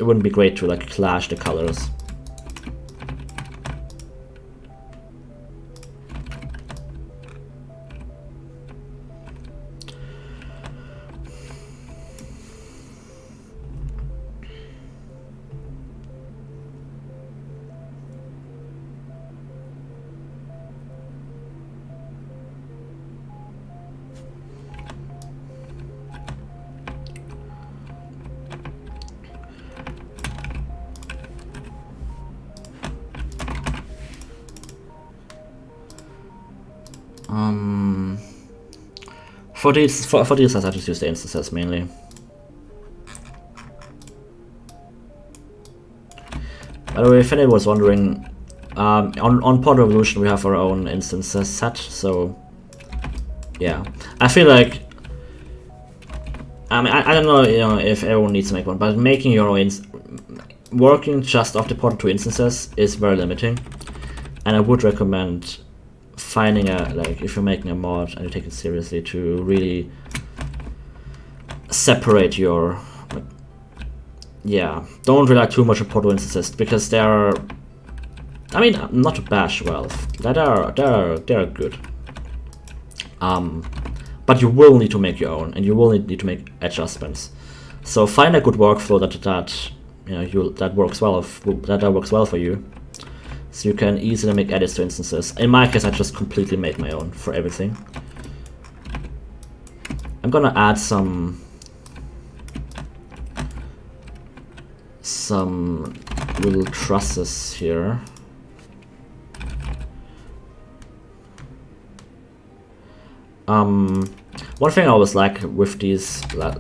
wouldn't be great to like clash the colors. For these I just use the instances mainly. By the way, if anyone was wondering, on Pod Revolution we have our own instances set, so yeah. I feel like, I mean, I don't know, if everyone needs to make one, but making your own working just off the Pod 2 instances is very limiting, and I would recommend finding if you're making a mod and you take it seriously, to really separate your, yeah, don't rely too much on Portal instances, because they are, I mean, not to bash Valve, they're good, but you will need to make your own, and you will need to make adjustments. So find a good workflow that works well for you, so you can easily make edits to instances. In my case, I just completely made my own for everything. I'm gonna add some little trusses here. One thing I always like with these, that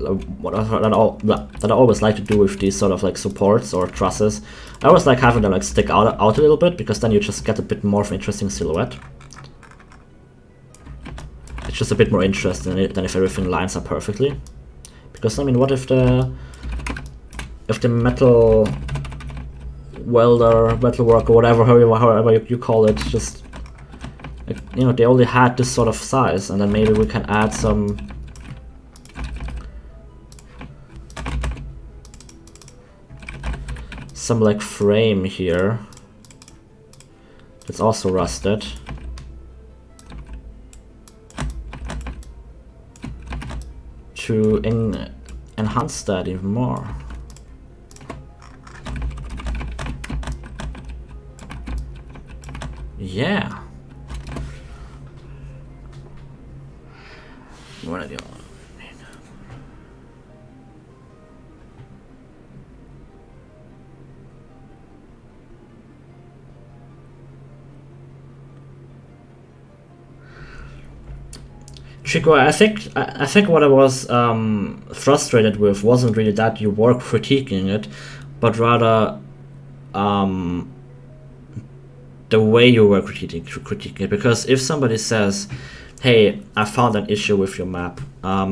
I always like to do with these sort of like supports or trusses, I always like having them like stick out a little bit, because then you just get a bit more of an interesting silhouette. It's just a bit more interesting than if everything lines up perfectly. Because I mean, what if the metal welder, metal worker, whatever, however you call it, just, like, they only had this sort of size, and then maybe we can add some some like frame here. It's also rusted. To enhance that even more. Yeah. What are you? Chico, I think what I was frustrated with wasn't really that you were critiquing it, but rather the way you were critiquing it. Because if somebody says, "Hey, I found an issue with your map.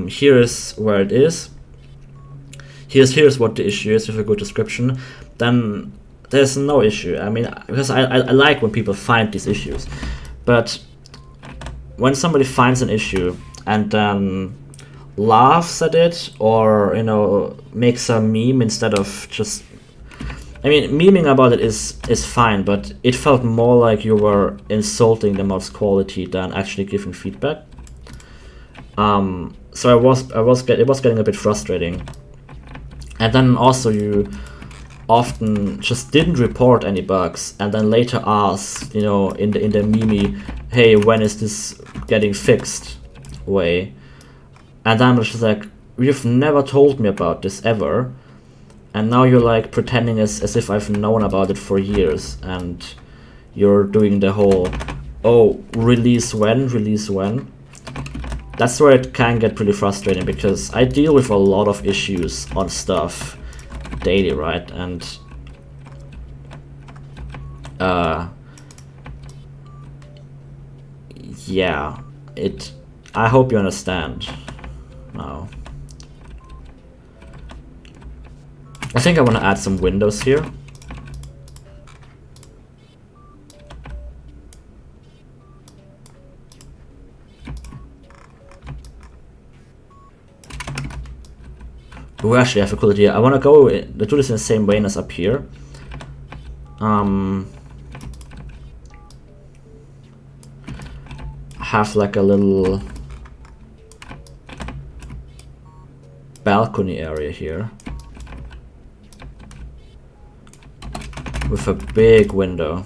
Here is where it is. Here's what the issue is with a good description," then there's no issue. I mean, because I like when people find these issues, but when somebody finds an issue and then laughs at it, or makes a meme instead of just, I mean, memeing about it is fine, but it felt more like you were insulting the mod's quality than actually giving feedback. So it was getting a bit frustrating, and then also you often just didn't report any bugs, and then later asked, in the meme, "Hey, when is this getting fixed?" way, and I'm just like, "You've never told me about this ever, and now you're like pretending as if I've known about it for years, and you're doing the whole, oh, release when." That's where it can get pretty frustrating, because I deal with a lot of issues on stuff daily, right? And yeah, I hope you understand now. I think I want to add some windows here. We actually have a cool idea. I want to do this in the same way as up here. Have like a little balcony area here with a big window.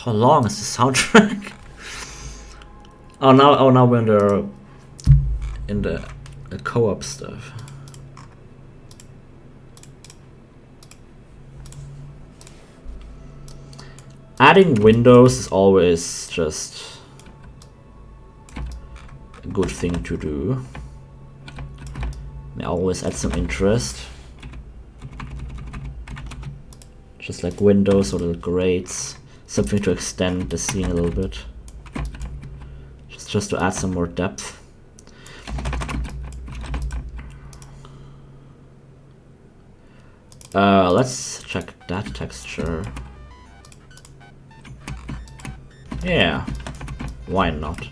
How long is the soundtrack? Oh, now we're in the co-op stuff. Adding windows is always just a good thing to do. May always add some interest. Just like windows or little grates. Something to extend the scene a little bit. Just to add some more depth. Let's check that texture. Yeah, why not?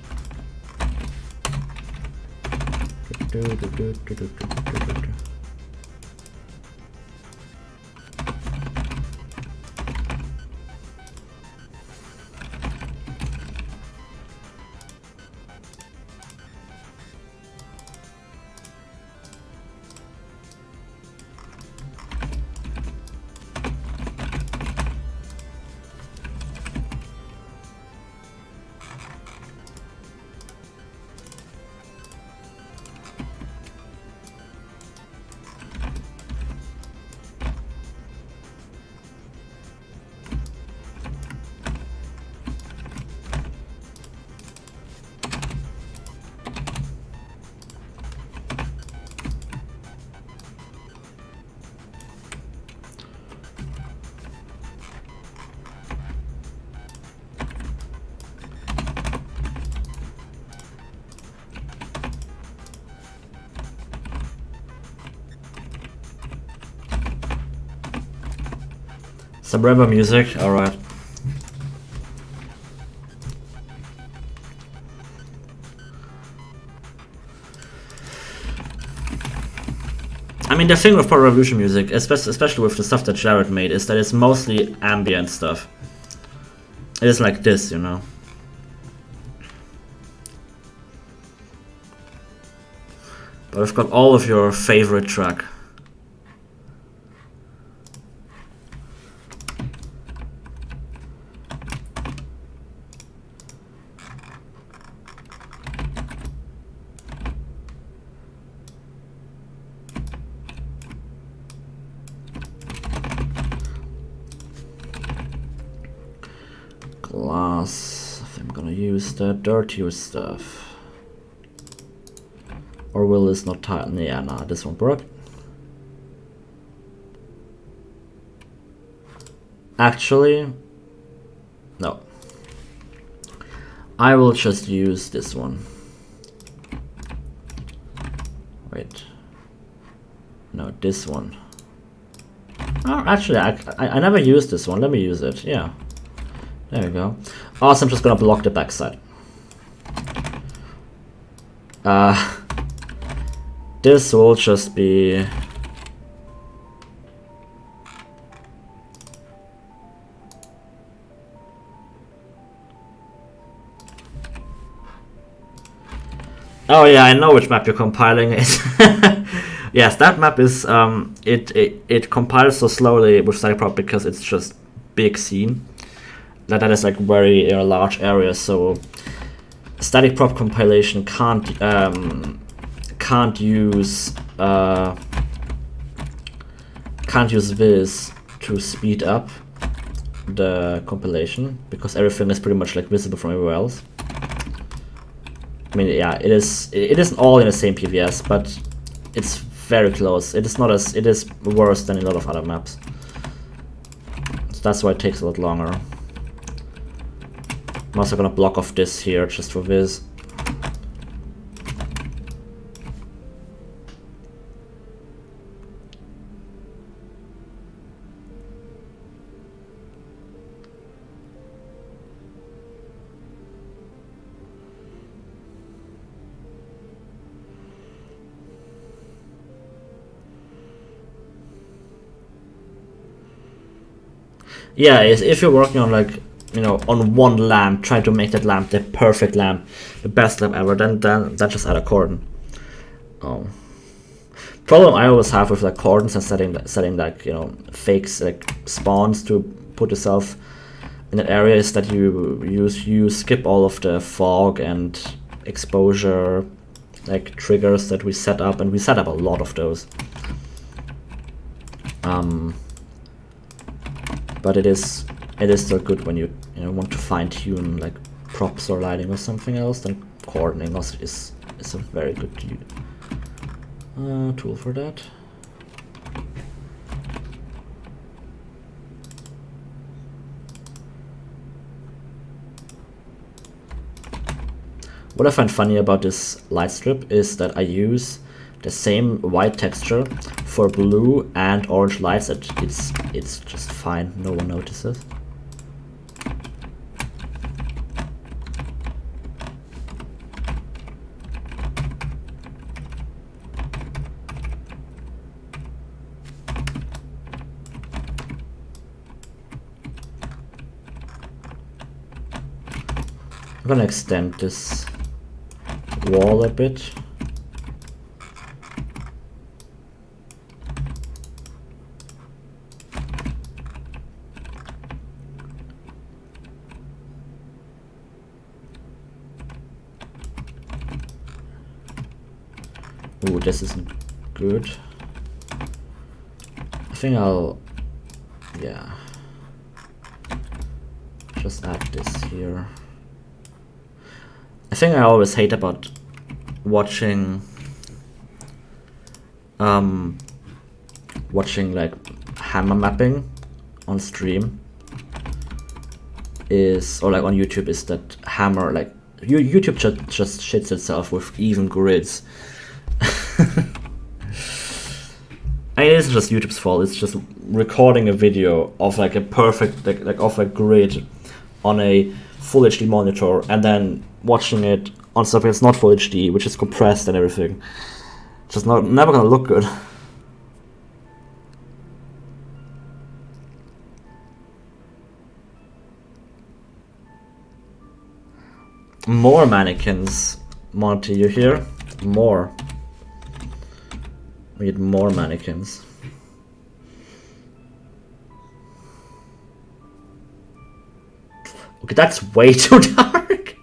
Some rubber music, alright. I mean, the thing with Portal Revolution music, especially with the stuff that Jared made, is that it's mostly ambient stuff. It is like this, you know. But I've got all of your favorite track. Glass. I think I'm gonna use the dirtier stuff. Or will this not tie? Yeah, nah, this won't work. Actually, no. I will just use this one. Wait. No, this one. Oh, actually, I never used this one. Let me use it. Yeah. There we go. Also, I'm just gonna block the backside. This will just be... Oh yeah, I know which map you're compiling. Yes, that map is it compiles so slowly with static prop because it's just big scene. That is like very large areas, so static prop compilation can't use this to speed up the compilation because everything is pretty much like visible from everywhere else. I mean, yeah, it isn't all in the same PVS, but it's very close. It is not as it is worse than a lot of other maps. So that's why it takes a lot longer. I'm also gonna block off this here just for Viz. Yeah, if you're working on like, on one lamp, trying to make that lamp the perfect lamp, the best lamp ever, then that's just add a cordon. Oh. Problem I always have with like cordons and setting like, fakes like spawns to put yourself in that area is that you skip all of the fog and exposure like triggers that we set up, and we set up a lot of those. But it is still good when you want to fine tune like props or lighting or something else. Then cordoning also is a very good tool for that. What I find funny about this light strip is that I use the same white texture for blue and orange lights. It's just fine, no one notices. I'm gonna extend this wall a bit. Ooh, this isn't good. I think yeah, just add this here. I think I always hate about watching like hammer mapping on stream or like on YouTube is that hammer, like YouTube just shits itself with even grids. it's just YouTube's fault. It's just recording a video of like a perfect like of a grid on a full HD monitor and then watching it on something that's not full HD, which is compressed and everything. Just never gonna look good. More mannequins, Monty, you hear? More. We need more mannequins. Okay, that's way too dark.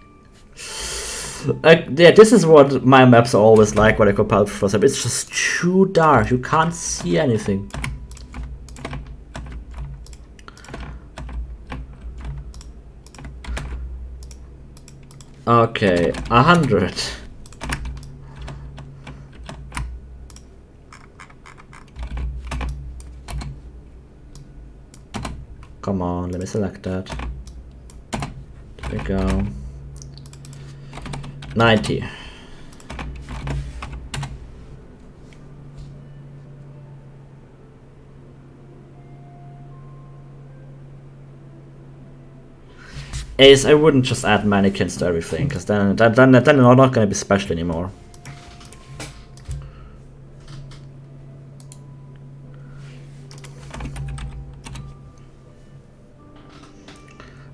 Yeah, this is what my maps are always like when I compile for them. It's just too dark. You can't see anything. Okay, 100. Come on, let me select that. There we go. 90. Ace, I wouldn't just add mannequins to everything, because then they're not going to be special anymore.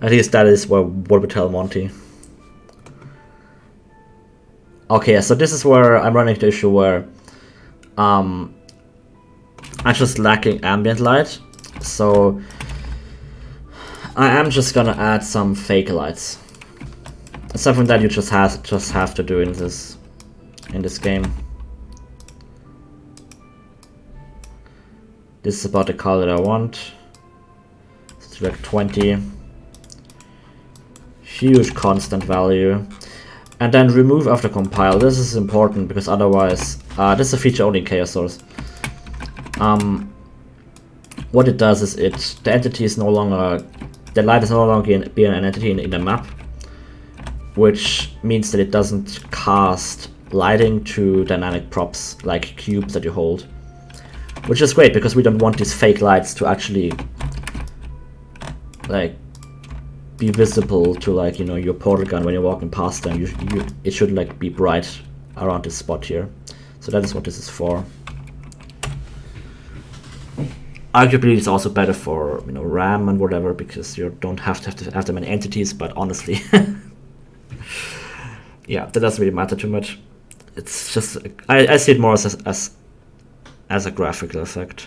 At least that is what we tell Monty. Okay, so this is where I'm running into the issue where I'm just lacking ambient light, so I am just gonna add some fake lights. It's something that you just have to do in this game. This is about the color that I want. It's like 20. Huge constant value. And then remove after compile. This is important because otherwise, this is a feature only in Chaos Source. What it does is the entity is no longer, the light is no longer being an entity in the map, which means that it doesn't cast lighting to dynamic props like cubes that you hold, which is great because we don't want these fake lights to actually like be visible to, like, you know, your portal gun when you're walking past them. It should like be bright around this spot here. So that is what this is for. Arguably, it's also better for, you know, RAM and whatever, because you don't have to have that many entities. But honestly, yeah, that doesn't really matter too much. It's just I see it more as a graphical effect.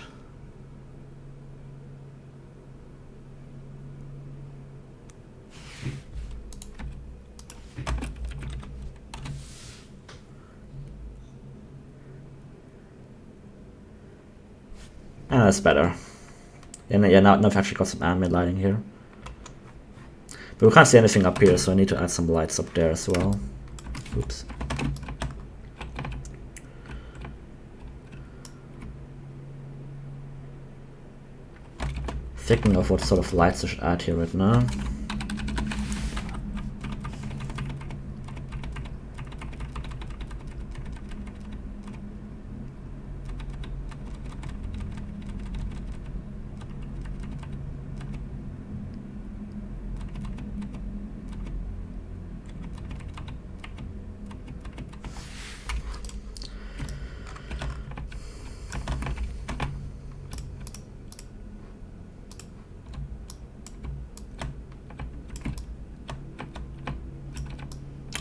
That's better. And yeah, now I've actually got some ambient lighting here. But we can't see anything up here, so I need to add some lights up there as well. Oops. Thinking of what sort of lights I should add here right now.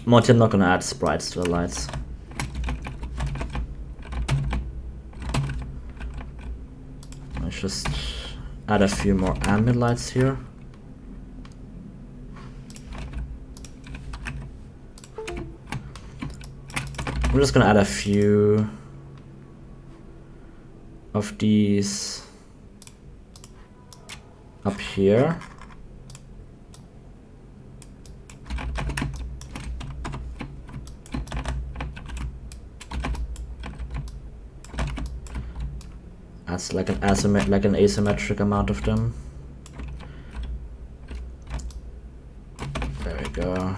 Monty, I'm not gonna add sprites to the lights. Let's just add a few more ambient lights here. I'm just gonna add a few of these up here. That's like an asymmetric amount of them. There we go.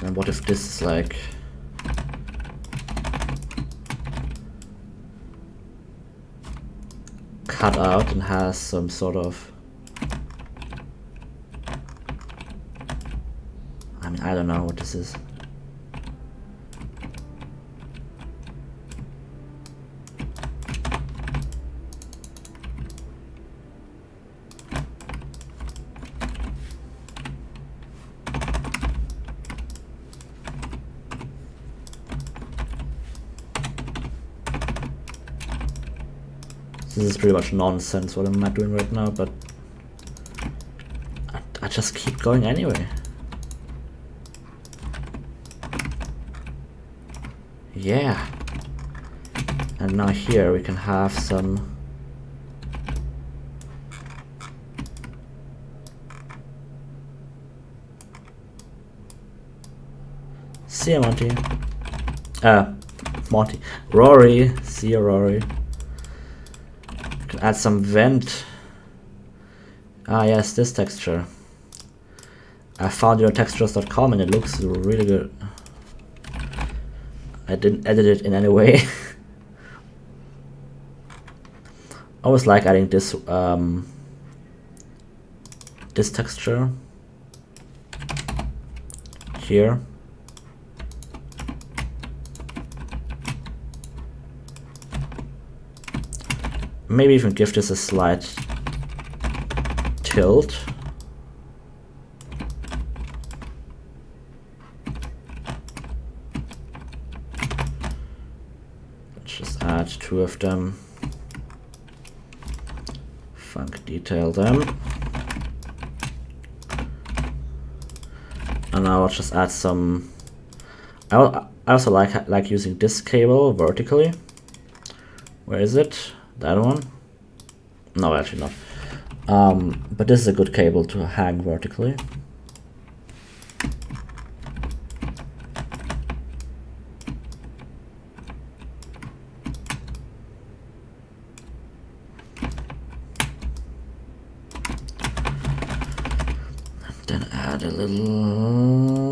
And what if this is like cut out and has some sort of, I mean, I don't know what this is. This is pretty much nonsense what I'm not doing right now, but I just keep going anyway. Yeah. And now here we can have some see ya, Monty. Monty. Rory. See ya, Rory. Can add some vent. Ah yes, this texture. I found it on textures.com and it looks really good. I didn't edit it in any way. I always like adding this this texture here. Maybe even give this a slight tilt. Let's just add two of them. Funk detail them. And now I'll just add some. I also like using this cable vertically. Where is it? That one? No, actually not. But this is a good cable to hang vertically. Then add a little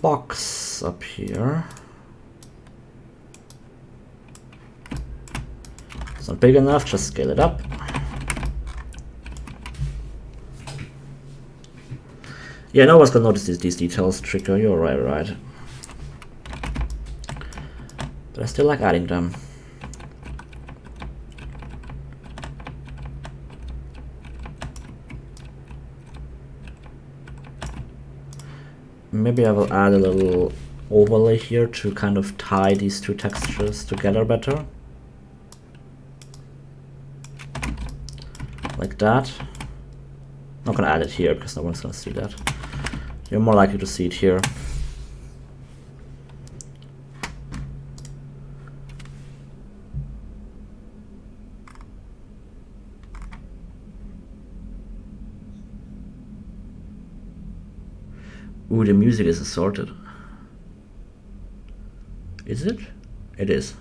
box up here. It's not big enough, just scale it up. Yeah, no one's gonna notice these details, Tricker, you're right. But I still like adding them. Maybe I will add a little overlay here to kind of tie these two textures together better. Like that. Not gonna add it here because no one's gonna see that. You're more likely to see it here. Ooh, the music is assorted. Is it? It is.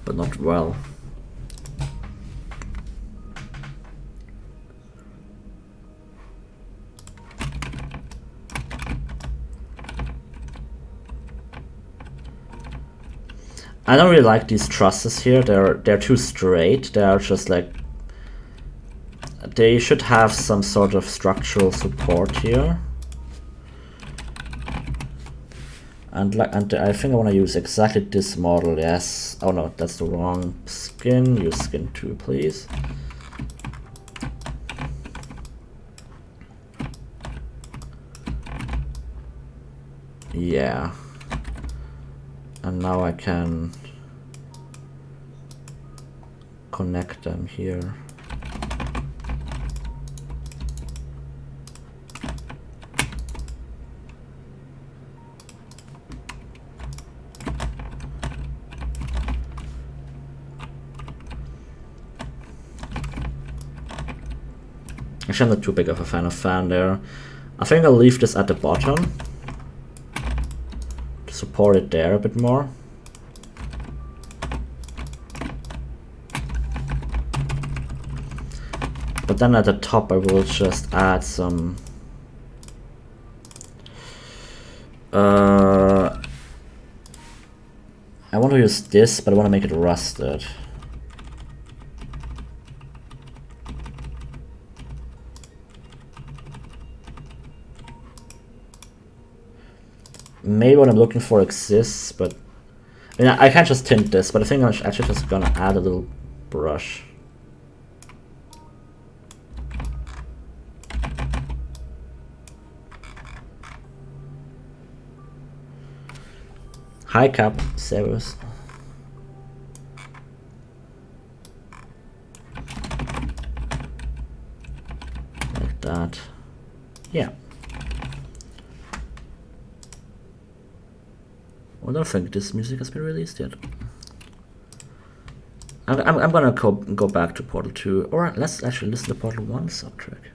But not well. I don't really like these trusses here. They're too straight. They are just like, they should have some sort of structural support here. And I think I want to use exactly this model. Yes. Oh no, that's the wrong skin. Use skin 2, please. Yeah. And now I can connect them here. Actually, I'm not too big of a fan there. I think I'll leave this at the bottom. Support it there a bit more. But then at the top I will just add some I I want to use this, but I want to make it rusted. Maybe what I'm looking for exists, but I mean, I can't just tint this, but I think I'm actually just gonna add a little brush. High cap, Severus. Like that. Yeah. I don't think this music has been released yet. I'm gonna go back to Portal 2, or let's actually listen to Portal 1 soundtrack.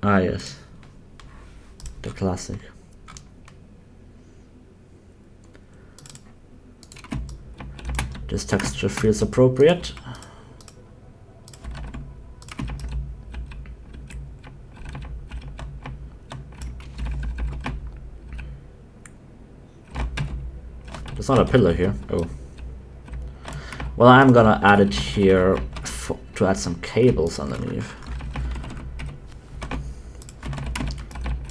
Ah yes, the classic. This texture feels appropriate. There's not a pillar here. Oh. Well, I'm gonna add it here to add some cables underneath.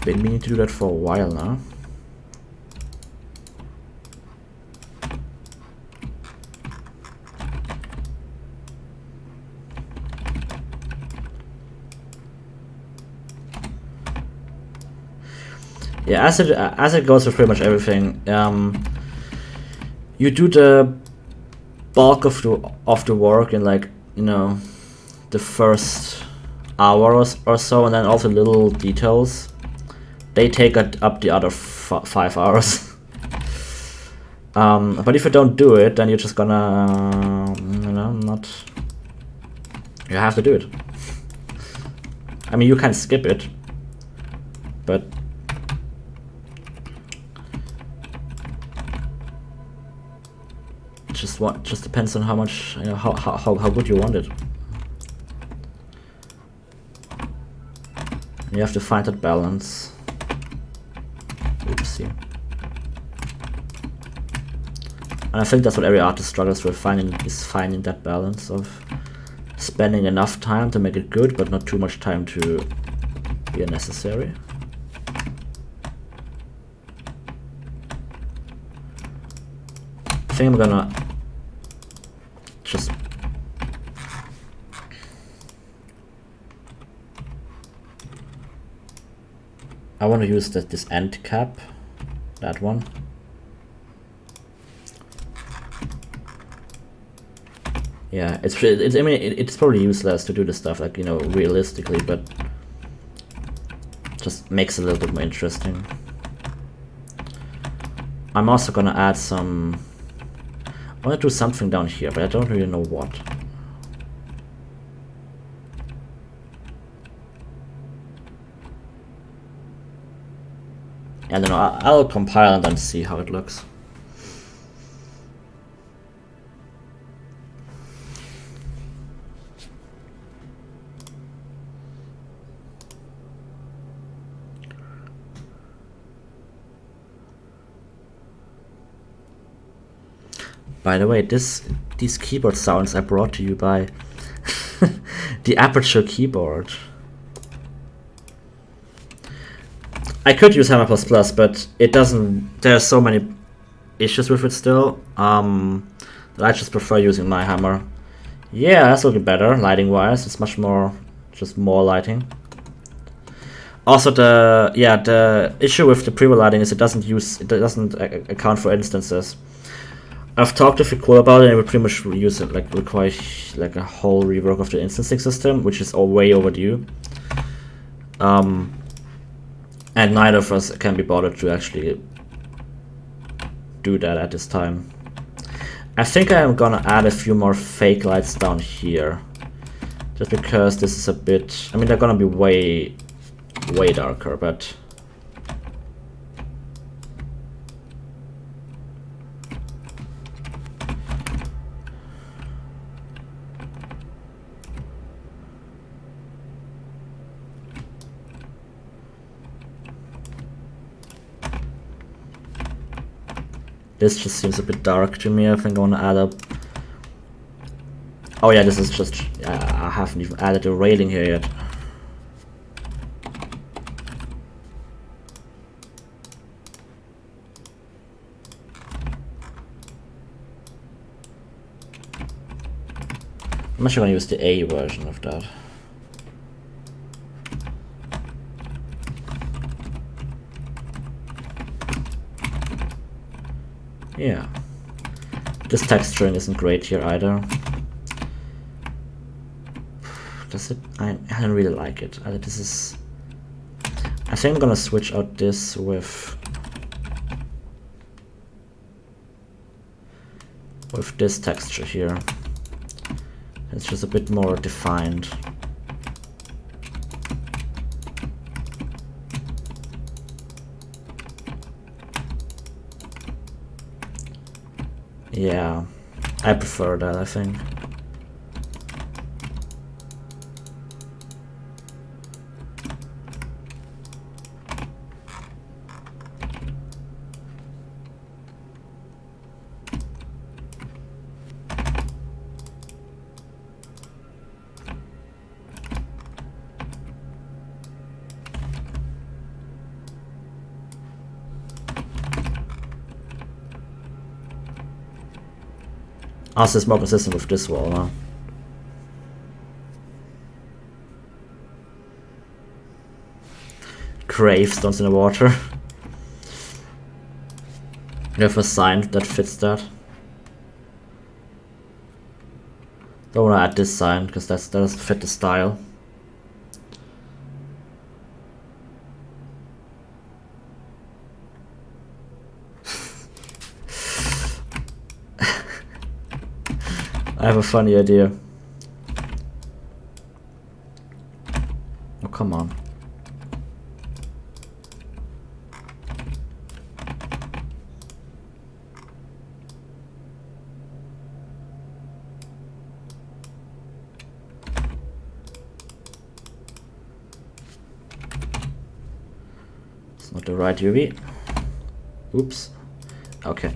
Been meaning to do that for a while now. Yeah, as it goes with pretty much everything, you do the bulk of the work in, like, you know, the first hour or so, and then all the little details, they take up the other 5 hours. But if you don't do it, then you're just gonna, you know, you have to do it. I mean, you can skip it, but just depends on how much, you know, how good you want it. You have to find that balance. Oopsie. And I think that's what every artist struggles with, finding that balance of spending enough time to make it good, but not too much time to be unnecessary. I think I'm gonna just I want to use this end cap, that one. Yeah, I mean, it's probably useless to do this stuff, like, you know, realistically, but just makes it a little bit more interesting. I'm also gonna add some. I want to do something down here, but I don't really know what. I don't know, I'll compile and then see how it looks. By the way, these keyboard sounds are brought to you by the Aperture keyboard. I could use Hammer++, but it doesn't. There are so many issues with it still. That I just prefer using my hammer. Yeah, that's looking better lighting wise. It's much more, just more lighting. Also, the issue with the preview lighting is it doesn't account for instances. I've talked to Ficul about it, and we pretty much use it, like, require like a whole rework of the instancing system, which is way overdue. And neither of us can be bothered to actually do that at this time. I think I'm gonna add a few more fake lights down here, just because this is a bit. I mean, they're gonna be way darker, but. This just seems a bit dark to me. I think I want to add up. Oh yeah, this is just. I haven't even added a railing here yet. I'm actually gonna use the A version of that. Yeah. This texturing isn't great here either. Does it? I don't really like it. This is. I think I'm gonna switch out this with this texture here. It's just a bit more defined. Yeah, I prefer that, I think. Also, it's more consistent with this wall, huh? Gravestones in the water. You have a sign that fits that. Don't wanna add this sign because that doesn't fit the style. I have a funny idea. Oh, come on. It's not the right UV. Oops. Okay.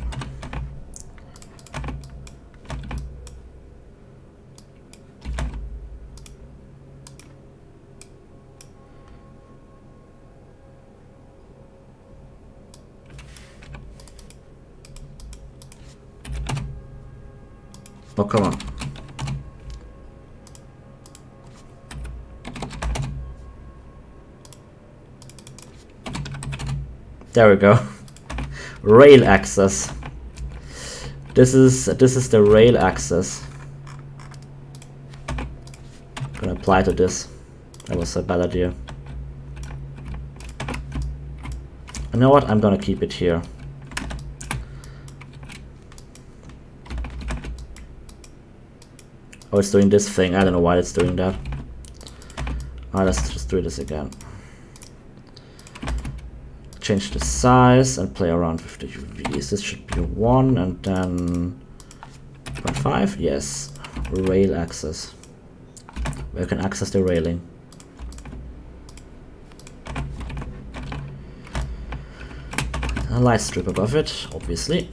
Oh, come on. There we go. Rail access. This is the rail access. Gonna apply to this. That was a bad idea. You know what? I'm gonna keep it here. Oh, it's doing this thing. I don't know why it's doing that. Alright, let's just do this again. Change the size and play around with the UVs. This should be 1 and then 0.5. Yes. Rail access. Where you can access the railing. A light strip above it, obviously.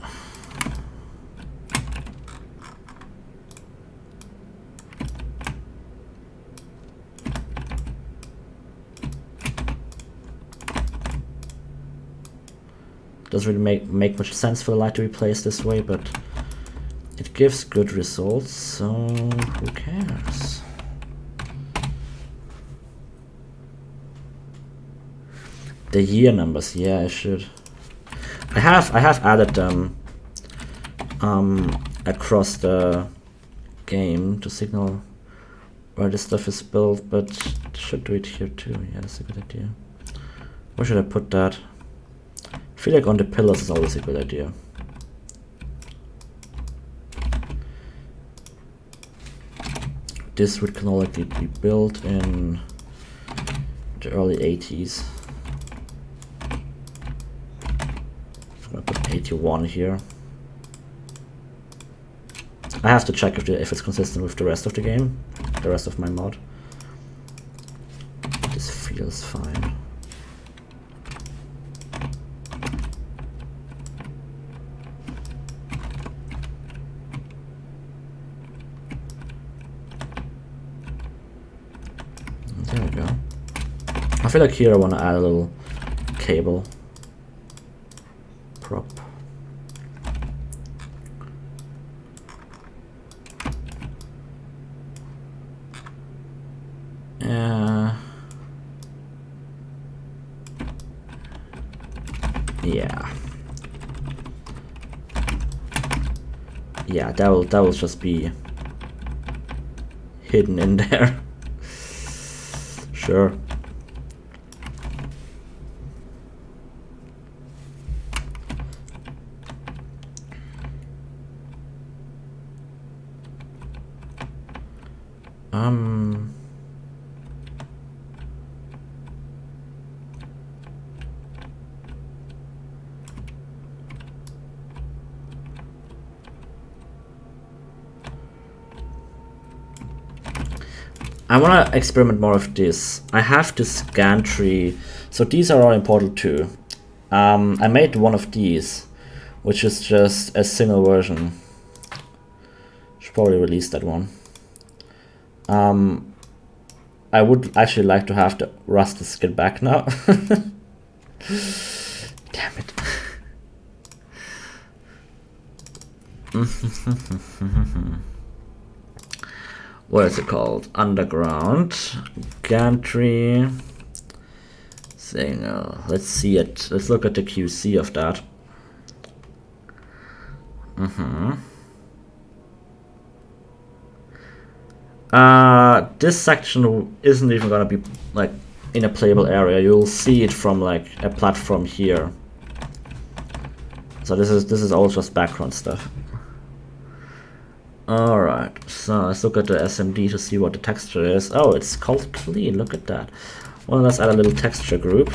Doesn't really make much sense for the light to be placed this way, but it gives good results, so who cares? The year numbers, yeah, I should. I have added them across the game to signal where this stuff is built, but I should do it here too. Yeah, that's a good idea. Where should I put that? I feel like on the pillars is always a good idea. This would canonically be built in the early 80s. I'm gonna put 81 here. I have to check if it's consistent with the rest of the game, the rest of my mod. This feels fine. feel like here I want to add a little cable prop. Yeah, that will just be hidden in there. Sure. I want to experiment more with this. I have this gantry, so these are all important too. I made one of these, which is just a single version. Should probably release that one. I would actually like to have the rusted skin back now. Damn it. What is it called? Underground gantry signal. Let's see it. Let's look at the QC of that. This section isn't even gonna be like in a playable area. You'll see it from like a platform here. So this is all just background stuff. Alright, so let's look at the SMD to see what the texture is. Oh, it's called clean, look at that. Well, let's add a little texture group.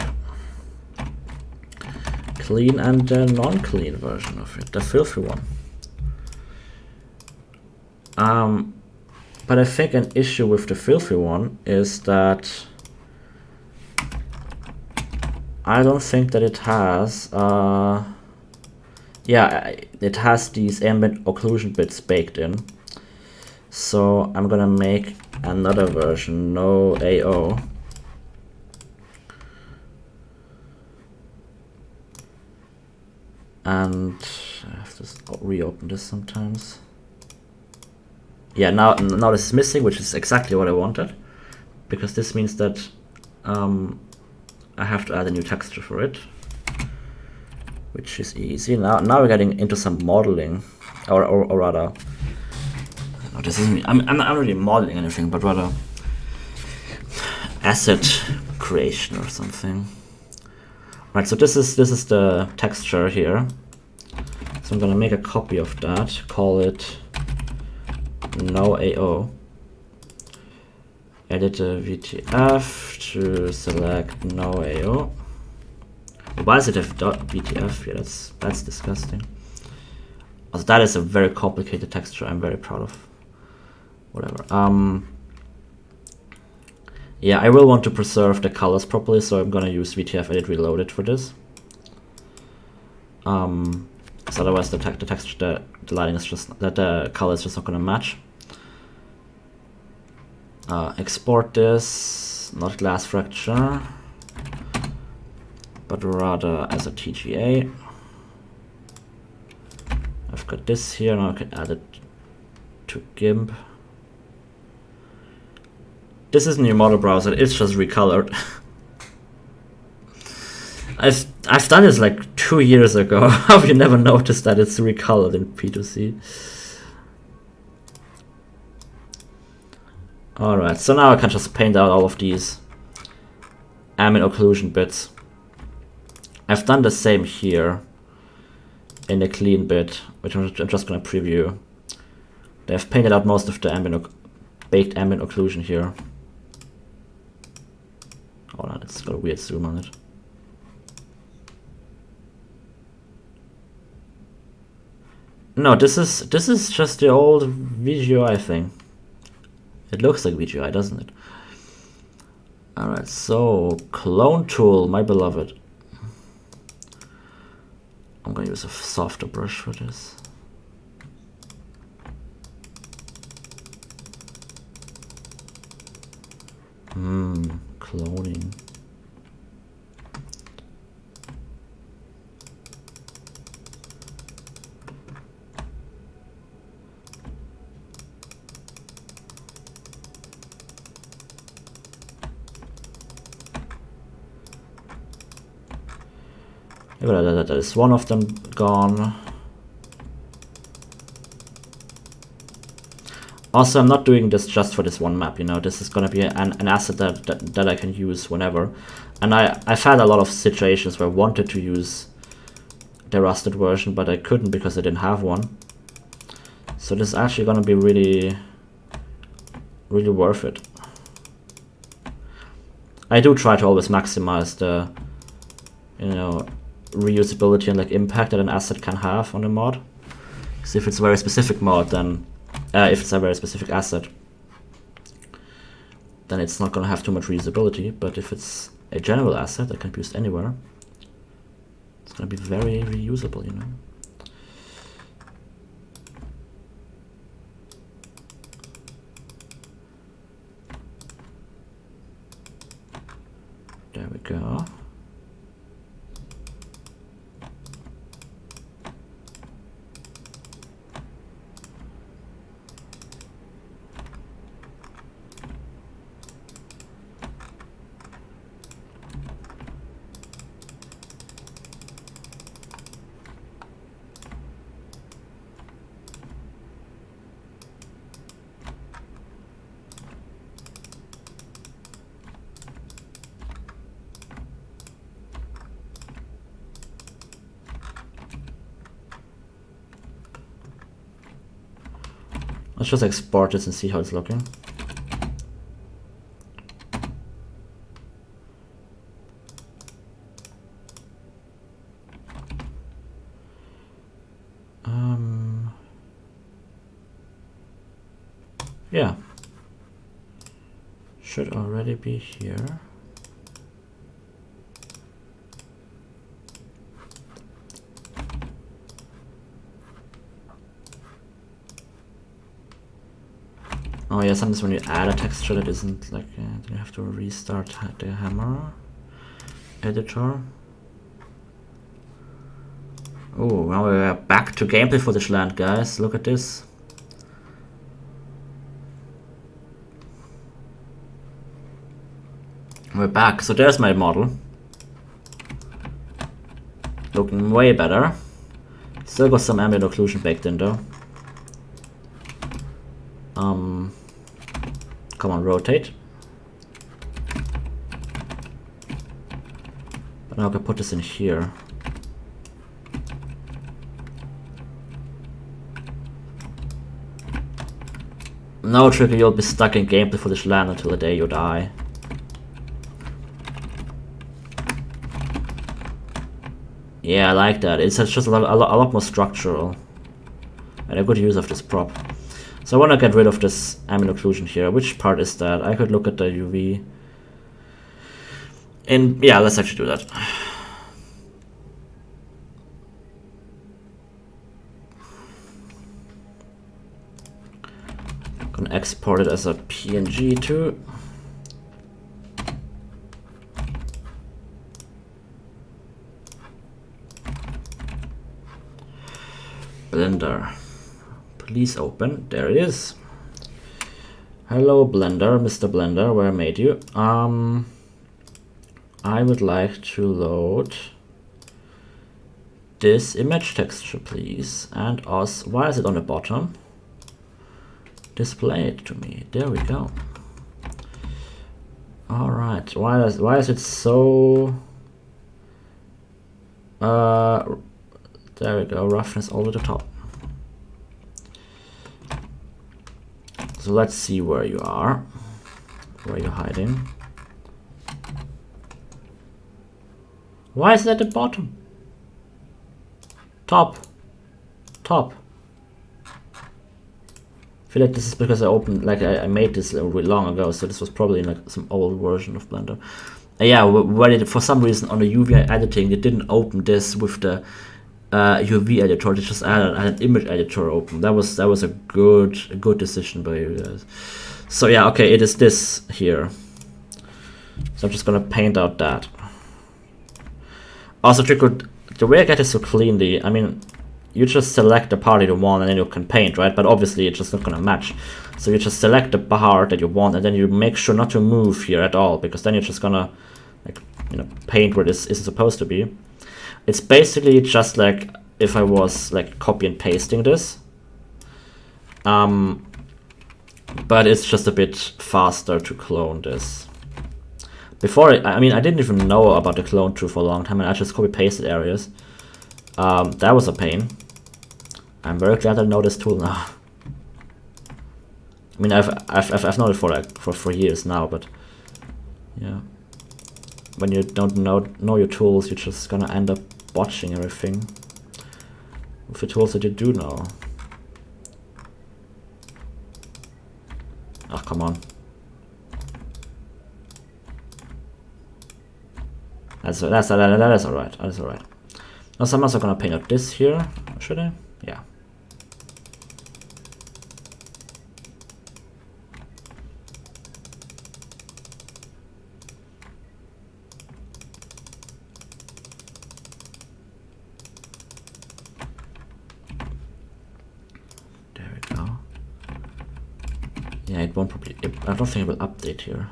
Clean and the non-clean version of it, the filthy one. But I think an issue with the filthy one is that I don't think that it has yeah, it has these ambient occlusion bits baked in. So I'm gonna make another version, no AO. And I have to reopen this sometimes. Yeah, now this is missing, which is exactly what I wanted, because this means that I have to add a new texture for it, which is easy. Now we're getting into some modeling, or rather, no, this isn't. I'm not really modeling anything, but rather asset creation or something. Right. So this is the texture here. So I'm gonna make a copy of that. Call it no AO. Edit the VTF to select no AO. Why is it .vtf? Yeah, that's disgusting. Also, that is a very complicated texture. I'm very proud of. Whatever. Yeah, I will want to preserve the colors properly, so I'm gonna use VTF edit reloaded for this. So otherwise the texture, the lighting is just the color is just not gonna match. Export this, not glass fracture, but rather as a TGA. I've got this here, now I can add it to GIMP. This isn't your model browser, it's just recolored. I've done this like 2 years ago. How have you never noticed that it's recolored in P2C? Alright, so now I can just paint out all of these ambient occlusion bits. I've done the same here in the clean bit, which I'm just gonna preview. They've painted out most of the baked ambient occlusion here. Oh no, it's got a weird zoom on it. No, this is just the old VGUI thing. It looks like VGUI, doesn't it? Alright, so clone tool, my beloved. I'm gonna use a softer brush for this. Cloning. That is one of them gone. Also, I'm not doing this just for this one map, you know, this is gonna be an asset that I can use whenever. And I've had a lot of situations where I wanted to use the rusted version, but I couldn't because I didn't have one. So this is actually gonna be really worth it. I do try to always maximize the, you know, reusability and like impact that an asset can have on a mod. So if it's a very specific mod, then if it's a very specific asset, then it's not gonna have too much reusability. But if it's a general asset that can be used anywhere, it's gonna be very reusable, you know. There we go. Let's just export this and see how it's looking. Yeah. Should already be here. Oh yeah, sometimes when you add a texture that isn't like, then you have to restart the hammer editor. Oh, now we're back to gameplay footage land, guys. Look at this. We're back. So there's my model. Looking way better. Still got some ambient occlusion baked in though. Come on, rotate. But now I can put this in here. No, Tricky, you'll be stuck in gameplay footage land until the day you die. Yeah, I like that. It's just a lot more structural. And a good use of this prop. So I want to get rid of this ambient occlusion here. Which part is that? I could look at the UV. And yeah, let's actually do that. I'm gonna export it as a PNG too. Blender. Please open. There it is. Hello Blender, Mr. Blender, where I made you. I would like to load this image texture, please. And us, why is it on the bottom? Display it to me. There we go. Alright, why is it so there we go, roughness all to the top. So let's see where you are. Where you're hiding. Why is it at the bottom? Top. Top. I feel like this is because I opened, like I made this really long ago, so this was probably like some old version of Blender. Yeah, where it, for some reason on the UV editing, it didn't open this with the UV editor. It just added an image editor open. That was a good decision by you guys. So yeah, okay, it is this here. So I'm just gonna paint out that. Also, the way I get it so cleanly, I mean, you just select the part you want and then you can paint, right? But obviously it's just not gonna match. So you just select the part that you want and then you make sure not to move here at all, because then you're just gonna, like, you know, paint where this isn't supposed to be. It's basically just like if I was like copy and pasting this. But it's just a bit faster to clone this. Before, I mean, I didn't even know about the clone tool for a long time, and I just copy pasted areas. That was a pain. I'm very glad I know this tool now. I mean, I've known it for like for years now, but yeah, when you don't know your tools, you're just gonna end up botching everything with the tools that you do know. Oh, come on. That is alright. That is alright. Now someone's gonna paint up this here, should I? Yeah. There we go. Yeah, it won't probably. I don't think it will update here.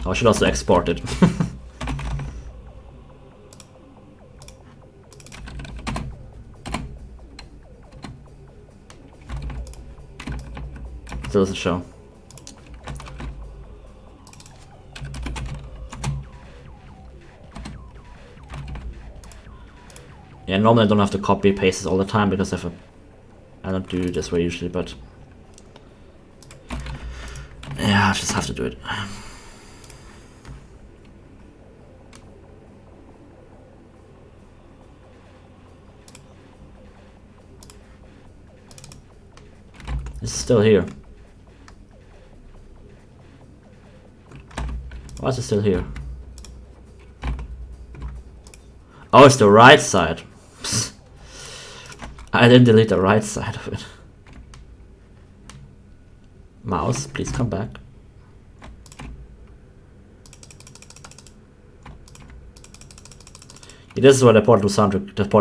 I should also export it. Still doesn't show. Yeah, normally I don't have to copy paste this all the time because I don't do this way usually, but yeah, I just have to do it. It's still here. Why is it still here? Oh, it's the right side. I didn't delete the right side of it. Mouse, please come back. Yeah, this is where the Portal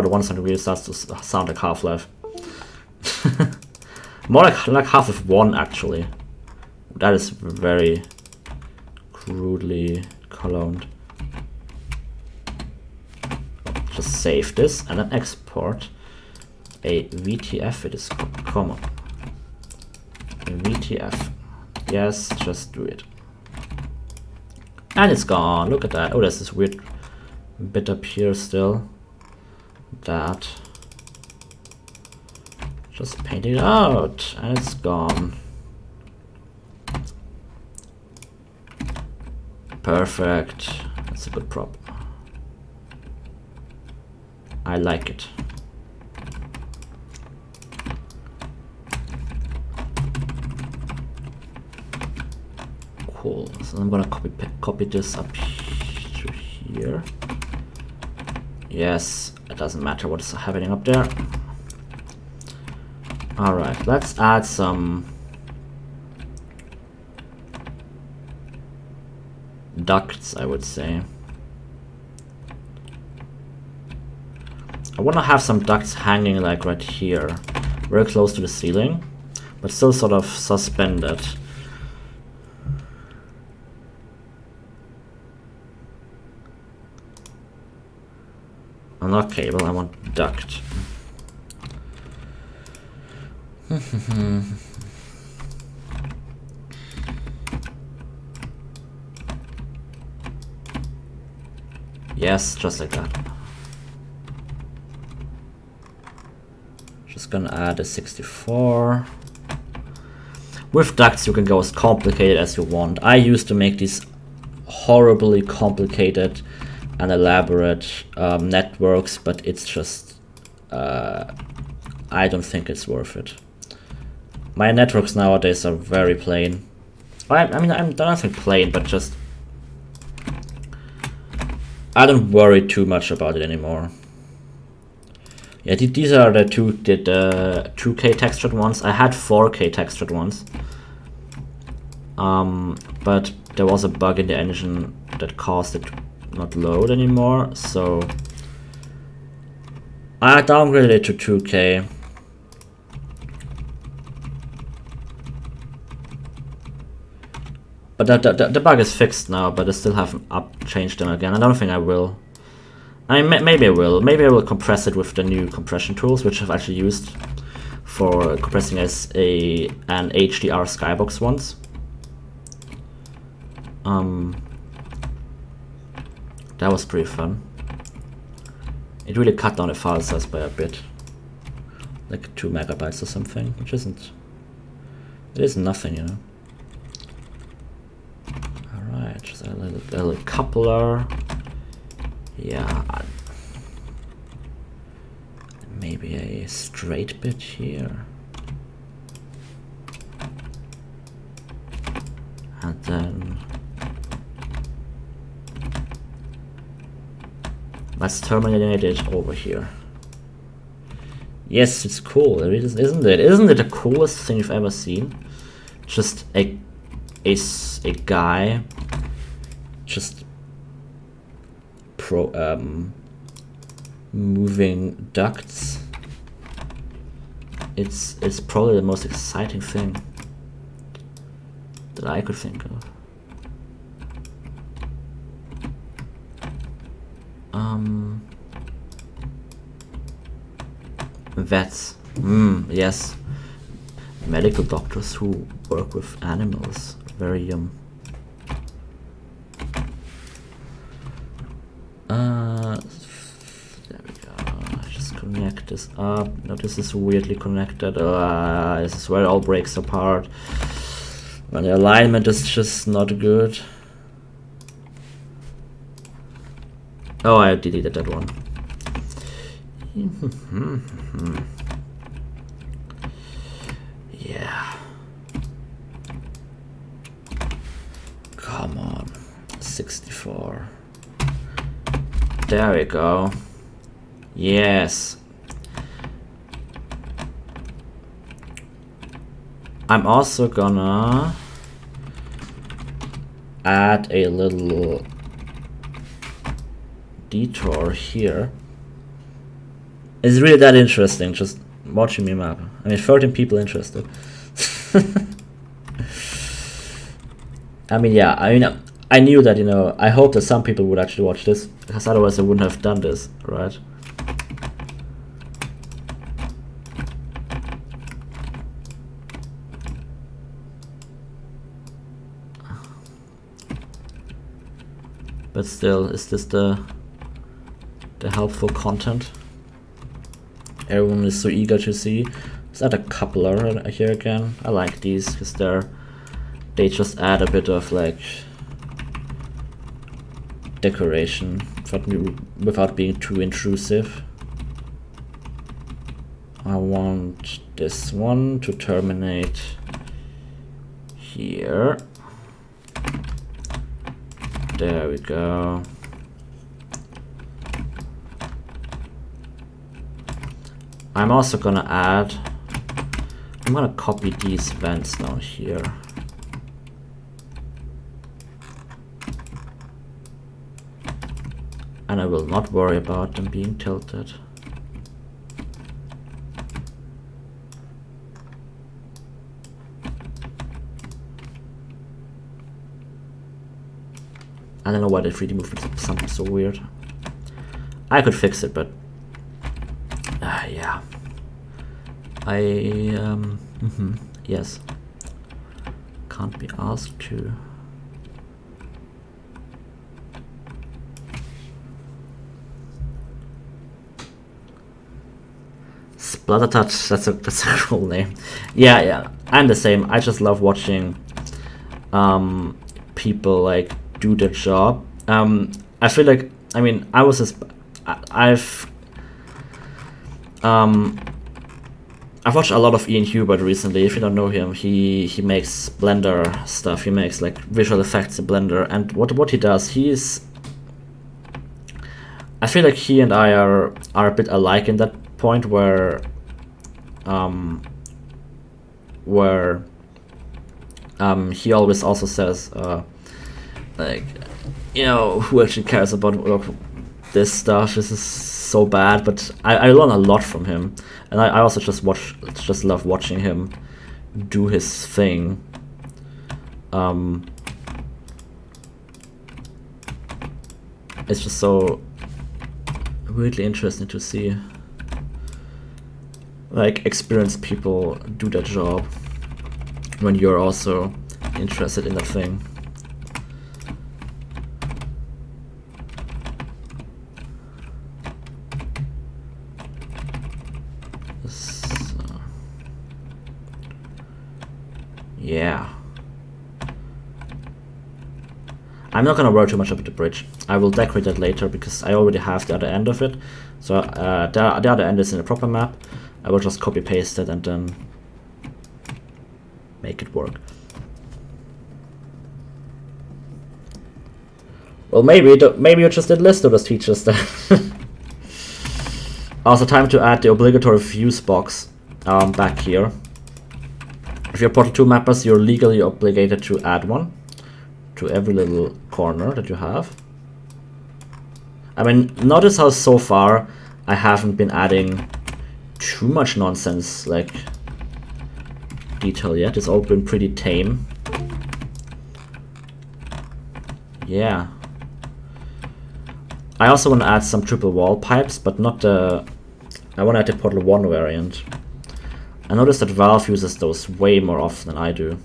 1 sound really starts to sound like Half-Life. More like Half-Life 1 actually. That is very crudely cloned. Just save this and then export a VTF. It is common. A VTF. Yes, just do it. And it's gone. Look at that. Oh, there's this weird bit up here still. That. Just paint it out and it's gone. Perfect. That's a good prop. I like it. Cool. So I'm gonna copy this up to here. Yes, it doesn't matter what's happening up there. Alright, let's add some ducts, I would say. I want to have some ducts hanging like right here, very close to the ceiling, but still sort of suspended. And not cable, I want duct. Yes, just like that. Just gonna add a 64. With ducts you can go as complicated as you want. I used to make these horribly complicated and elaborate networks, but it's just I don't think it's worth it. My networks nowadays are very plain. I mean, I don't think plain, but just I don't worry too much about it anymore. Yeah, these are the 2K textured ones. I had 4K textured ones, but there was a bug in the engine that caused it to not load anymore, so I downgraded it to 2K. But the bug is fixed now, but I still haven't changed them again. I don't think I will. Maybe I will. Maybe I will compress it with the new compression tools, which I've actually used for compressing as an HDR skybox once. That was pretty fun. It really cut down the file size by a bit, like 2 megabytes or something, which isn't. It is nothing, you know. All right, just a little coupler. Yeah. Maybe a straight bit here. And then let's terminate it over here. Yes, it's cool, isn't it? Isn't it the coolest thing you've ever seen? Just a guy just moving ducts. It's probably the most exciting thing that I could think of. Vets. Yes. Medical doctors who work with animals. Very There we go. Just connect this up. No, this is weirdly connected. This is where it all breaks apart. When the alignment is just not good. Oh, I deleted that one. Yeah. Come on. 64. There we go. Yes. I'm also gonna add a little detour here. It's really that interesting just watching me map. I mean, 13 people interested. I mean, yeah, I knew that, you know, I hope that some people would actually watch this, because otherwise I wouldn't have done this, right? But still, is this the helpful content everyone is so eager to see? Is that a coupler here again? I like these because they just add a bit of like decoration without being too intrusive. I want this one to terminate here. There we go. I'm also gonna I'm gonna copy these vents now here. And I will not worry about them being tilted. I don't know why the 3D movement is something so weird. I could fix it, but yeah. Yes. Can't be asked to. Splatter Touch, that's a cool name. Yeah, I'm the same. I just love watching people like do their job. I feel like, I mean, I've watched a lot of Ian Hubert recently. If you don't know him, he makes Blender stuff. He makes like visual effects in Blender, and what he does, I feel like he and I are a bit alike in that point where he always also says like, you know, who actually cares about this stuff? This is so bad. But I learn a lot from him, and I also just love watching him do his thing. it's just so weirdly interesting to see like experienced people do that job when you're also interested in that thing. Yeah. I'm not gonna worry too much about the bridge. I will decorate that later because I already have the other end of it. So the other end is in a proper map. I will just copy paste it and then make it work. Well, maybe you just did list of those features then. Also, time to add the obligatory fuse box back here. If you're Portal 2 mappers, you're legally obligated to add one to every little corner that you have. I mean, notice how so far I haven't been adding too much nonsense like detail yet. It's all been pretty tame. Yeah. I also want to add some triple wall pipes, but not the... I want to add the Portal 1 variant. I noticed that Valve uses those way more often than I do.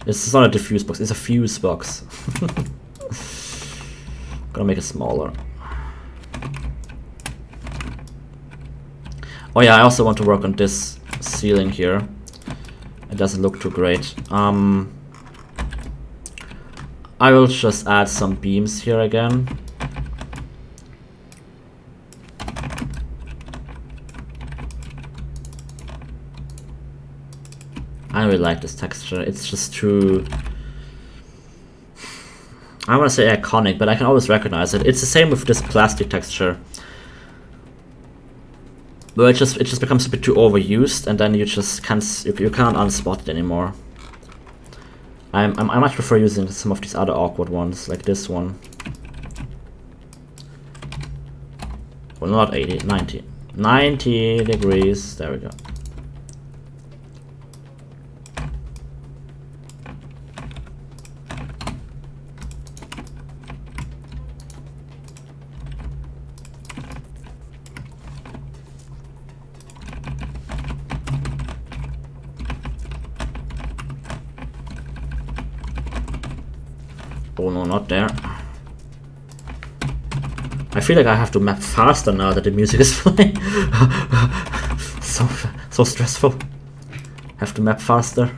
This is not a diffuse box, it's a fuse box. Gonna make it smaller. Oh yeah, I also want to work on this ceiling here. It doesn't look too great. I will just add some beams here again. I really like this texture. It's just too... I want to say iconic, but I can always recognize it. It's the same with this plastic texture. But it just becomes a bit too overused, and then you just can't unspot it anymore. I much prefer using some of these other awkward ones, like this one. Well, not 80, 90. 90 degrees, there we go. Oh no, not there. I feel like I have to map faster now that the music is playing. so stressful. Have to map faster.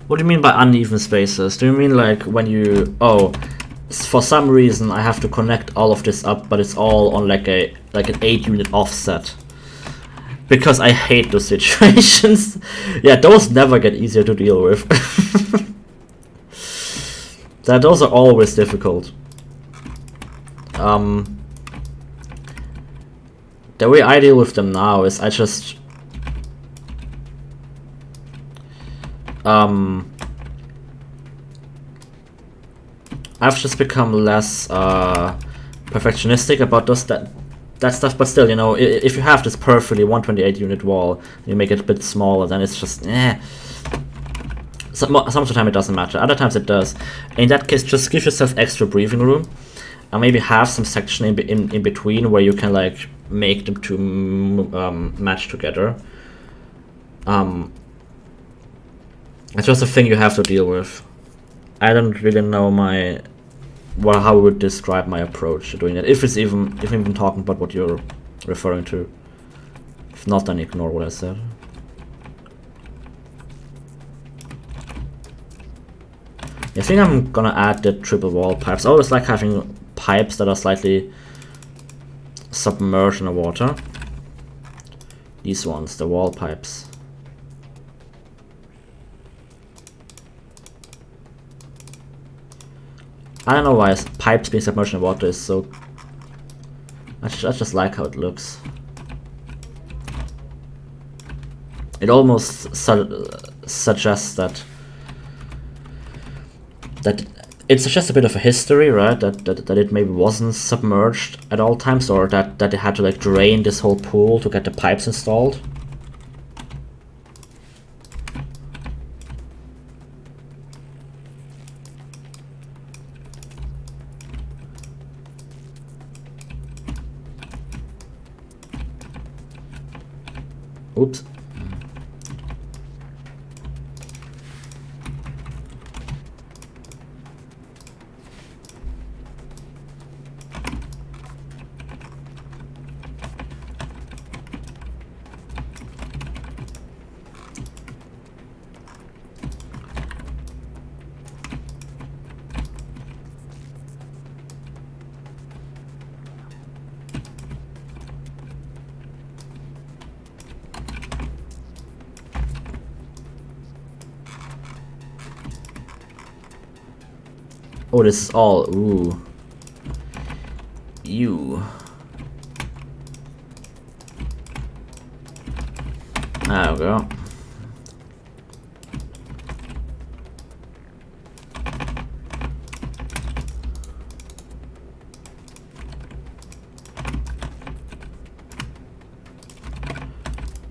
What do you mean by uneven spaces? Do you mean like when you... Oh, for some reason I have to connect all of this up, but it's all on like an 8-unit offset. Because I hate those situations. Yeah, those never get easier to deal with. Those are always difficult. The way I deal with them now is I just... I've just become less perfectionistic about that stuff, but still, you know, if you have this perfectly 128 unit wall, you make it a bit smaller, then it's just, Some of the time it doesn't matter, other times it does. In that case, just give yourself extra breathing room, and maybe have some section in between where you can like make them to match together. It's just a thing you have to deal with. I don't really know how I would describe my approach to doing that. If I'm even talking about what you're referring to. If not, then ignore what I said. I think I'm gonna add the triple wall pipes. I always like having pipes that are slightly submerged in the water. These ones, the wall pipes. I don't know why pipes being submerged in water is so... I just like how it looks. It almost suggests that it's just a bit of a history, right? That it maybe wasn't submerged at all times, or that they had to like drain this whole pool to get the pipes installed. Oops. Oh, this is all. Ooh. You. There we go.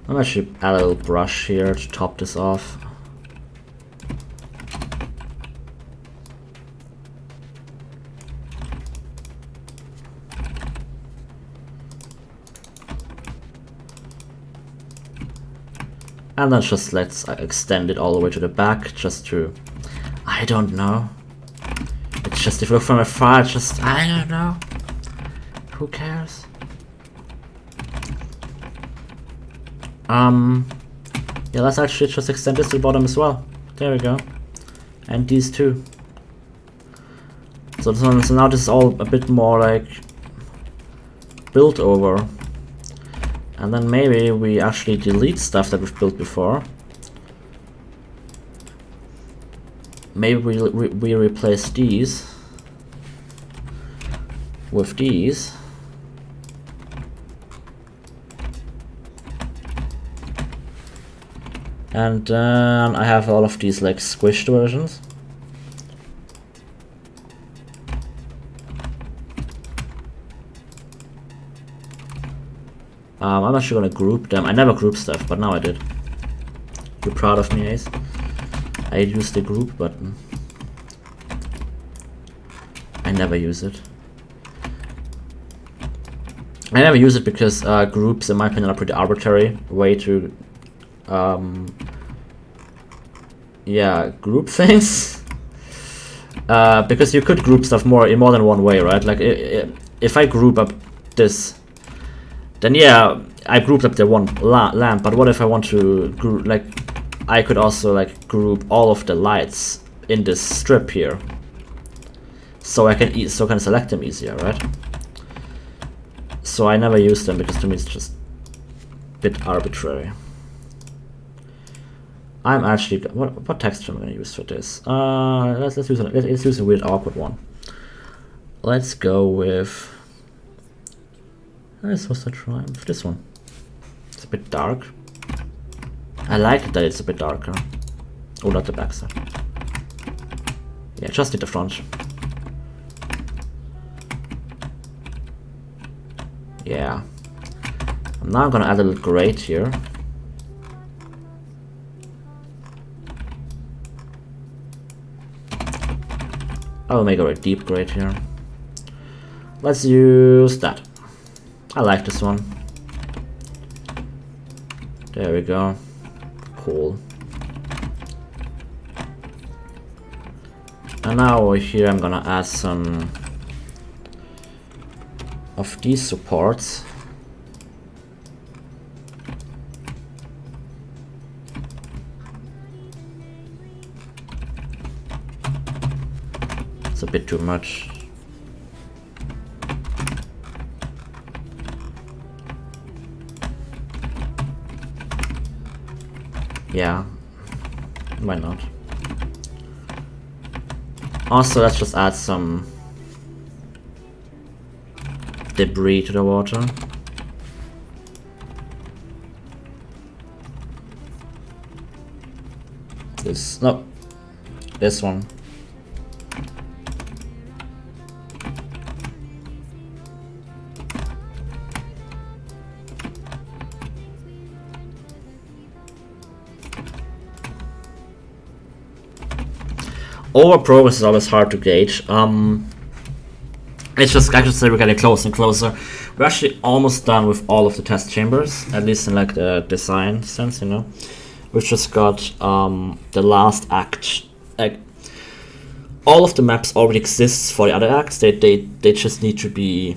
I'm actually add a little brush here to top this off. And then just let's extend it all the way to the back, just to, I don't know. It's just, if you look from afar, it's just, I don't know. Who cares? Yeah, let's actually just extend this to the bottom as well. There we go. And these two. So now this is all a bit more like built over. And then maybe we actually delete stuff that we've built before. Maybe we replace these with these. And then I have all of these like squished versions. I'm actually gonna group them. I never group stuff, but now I did. You're proud of me, Ace? I use the group button. I never use it. I never use it because groups, in my opinion, are pretty arbitrary way to yeah, group things. Because you could group stuff in more than one way, right? Like if I group up this, then yeah, I grouped up the one lamp. But what if I want to group, like, I could also like group all of the lights in this strip here, so I can select them easier, right? So I never use them because to me it's just a bit arbitrary. I'm actually, what texture am I gonna use for this? Let's use a weird awkward one. Let's go with, this was the Triumph. This one. It's a bit dark. I like that it's a bit darker. Oh, not the backside. Yeah, just need the front. Yeah. Now I'm gonna add a little grate here. I will make a very deep grate here. Let's use that. I like this one. There we go. Cool. And now over here I'm gonna add some of these supports. It's a bit too much. Yeah, why not? Also, let's just add some debris to the water. This one. over progress is always hard to gauge. It's just, I should say, we're getting closer and closer. We're actually almost done with all of the test chambers, at least in like the design sense, you know. We've just got the last act. Like, all of the maps already exist for the other acts. They just need to be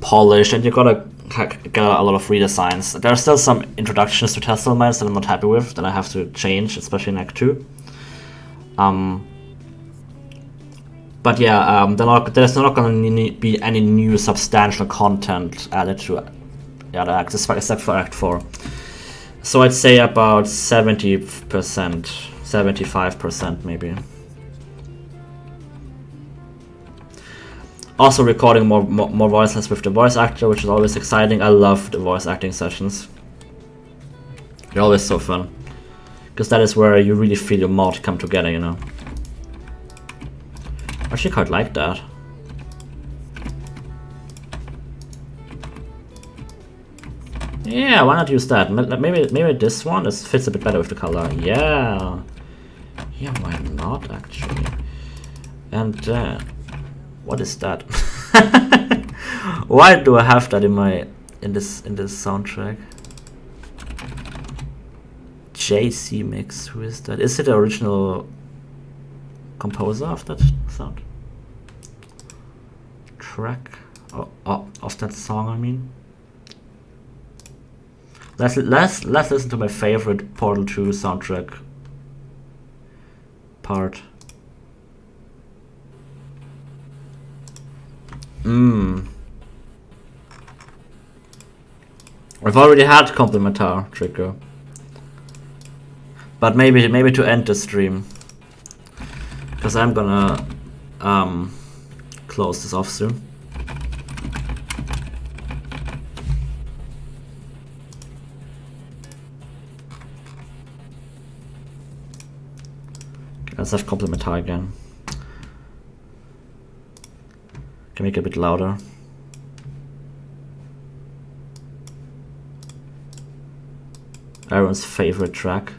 polished, and you gotta get a lot of redesigns. There are still some introductions to test elements that I'm not happy with, that I have to change, especially in Act 2. But yeah, there's not going to be any new substantial content added to the other acts, except for Act 4. So I'd say about 70%, 75% maybe. Also recording more voices with the voice actor, which is always exciting. I love the voice acting sessions. They're always so fun. Because that is where you really feel your mod come together, you know. I actually quite like that. Yeah, why not use that? Maybe this one fits a bit better with the color. Yeah. Yeah, why not actually? And what is that? Why do I have that in this soundtrack? JC Mix, who is that? Is it the original composer of that sound track? Of that song, I mean. Let's listen to my favorite Portal 2 soundtrack part. I've already had Complementar trigger, but maybe to end the stream, because I'm gonna close this off soon. Let's have Complementar again. Can make it a bit louder. Everyone's favorite track.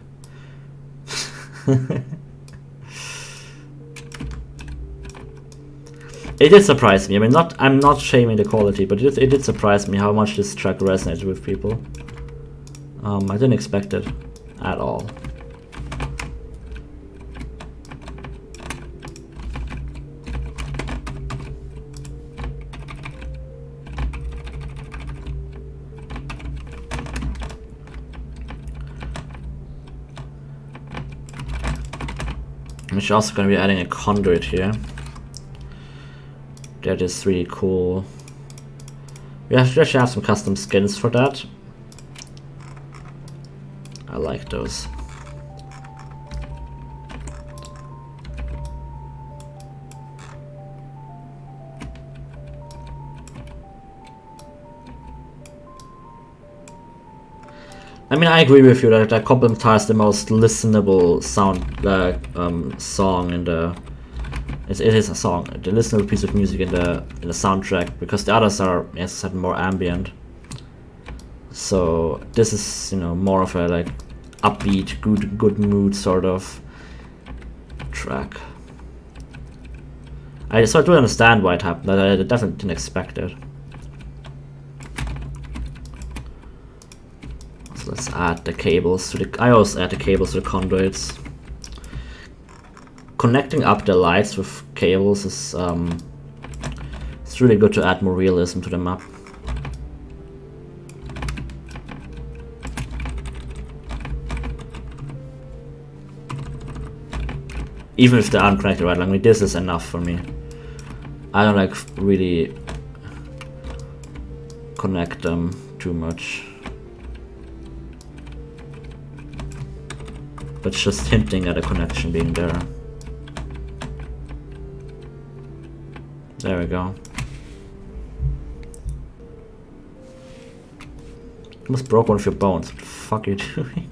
It did surprise me. I mean, I'm not shaming the quality, but it did surprise me how much this track resonated with people. I didn't expect it at all. I'm also going to be adding a conduit here. That is really cool. We actually have some custom skins for that. I like those. I mean, I agree with you that Complementar is the most listenable sound song in the. It is a song, the listenable piece of music in the soundtrack, because the others are, as I said, more ambient. So this is, you know, more of a like upbeat, good mood sort of track. So I do understand why it happened, but I definitely didn't expect it. Let's add the cables to the. I always add the cables to the conduits. Connecting up the lights with cables is it's really good to add more realism to the map. Even if they're unconnected, right? I mean, this is enough for me. I don't like really connect them too much. But just hinting at a connection being there. There we go. You almost broke one of your bones. What the fuck are you doing?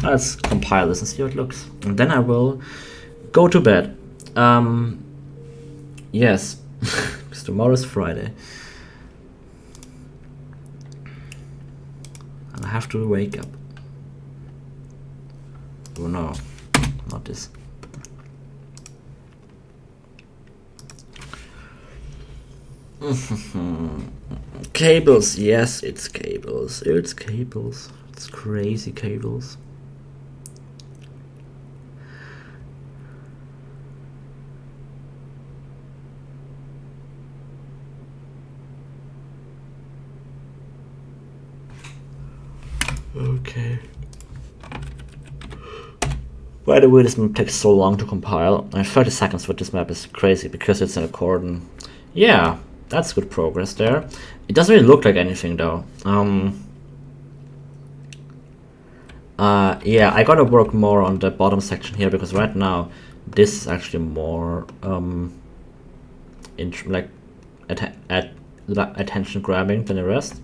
Let's compile this and see how it looks. And then I will go to bed. Yes. Because tomorrow is Friday. And I have to wake up. Oh no. not this. Cables, yes, it's cables. It's cables. It's crazy cables. Okay. By the way, this map takes so long to compile. 30 seconds with this map is crazy because it's in a cordon. Yeah, that's good progress there. It doesn't really look like anything though. Yeah, I gotta work more on the bottom section here because right now this is actually more attention grabbing than the rest.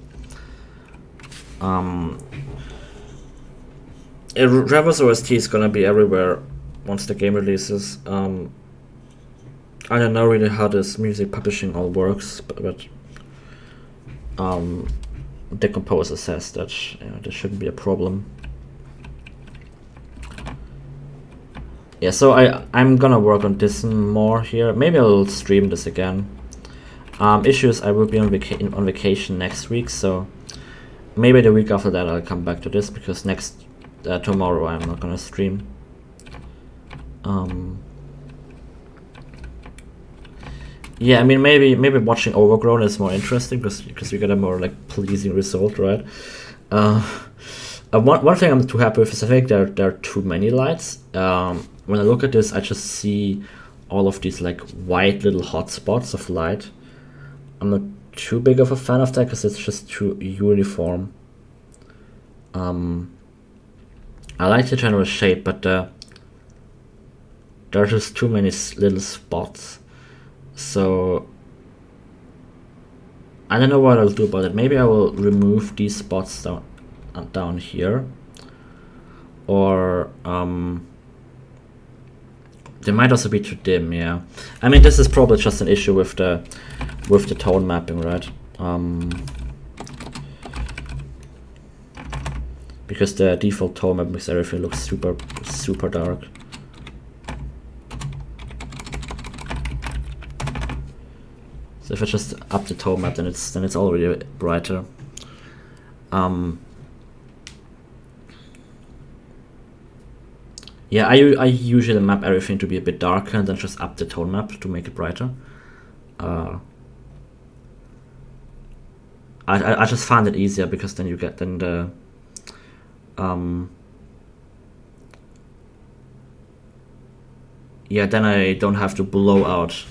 Reverse OST is gonna be everywhere once the game releases. I don't know really how this music publishing all works, but the composer says that there shouldn't be a problem. Yeah, so I'm gonna work on this more here. Maybe I'll stream this again. Issues, I will be on vacation next week, so maybe the week after that I'll come back to this because tomorrow I'm not gonna stream. Yeah, I mean maybe watching Overgrown is more interesting because you get a more like pleasing result, right? One thing I'm too happy with is I think there are too many lights. When I look at this, I just see all of these like white little hot spots of light. I'm not too big of a fan of that because it's just too uniform. I like the general shape, but there are just too many little spots. So I don't know what I'll do about it. Maybe I will remove these spots down here, or they might also be too dim. Yeah, I mean this is probably just an issue with the tone mapping, right? Because the default tone map makes everything look super dark. So if I just up the tone map, then it's already brighter. Yeah, I usually map everything to be a bit darker and then just up the tone map to make it brighter. I just find it easier because then you get the yeah, then I don't have to blow out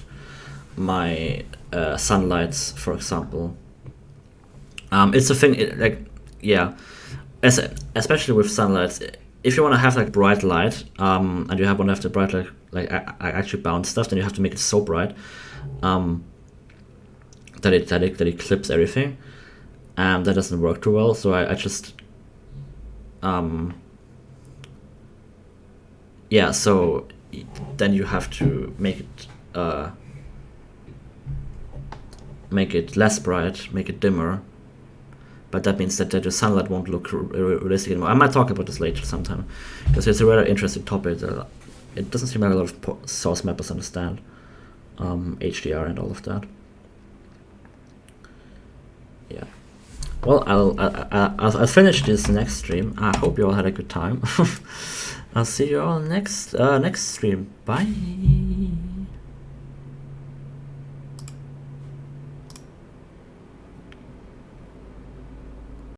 my sunlights, for example. It's a thing, especially with sunlights. If you want to have like bright light, and you want to have the bright light like actually bounce stuff, then you have to make it so bright that it clips everything, and that doesn't work too well. So I just yeah. So then you have to make it less bright, make it dimmer. But that means that the sunlight won't look realistic anymore. I might talk about this later sometime, because it's a rather interesting topic. It doesn't seem like a lot of source mappers understand HDR and all of that. Yeah. Well, I'll finish this next stream. I hope you all had a good time. I'll see you all next stream. Bye.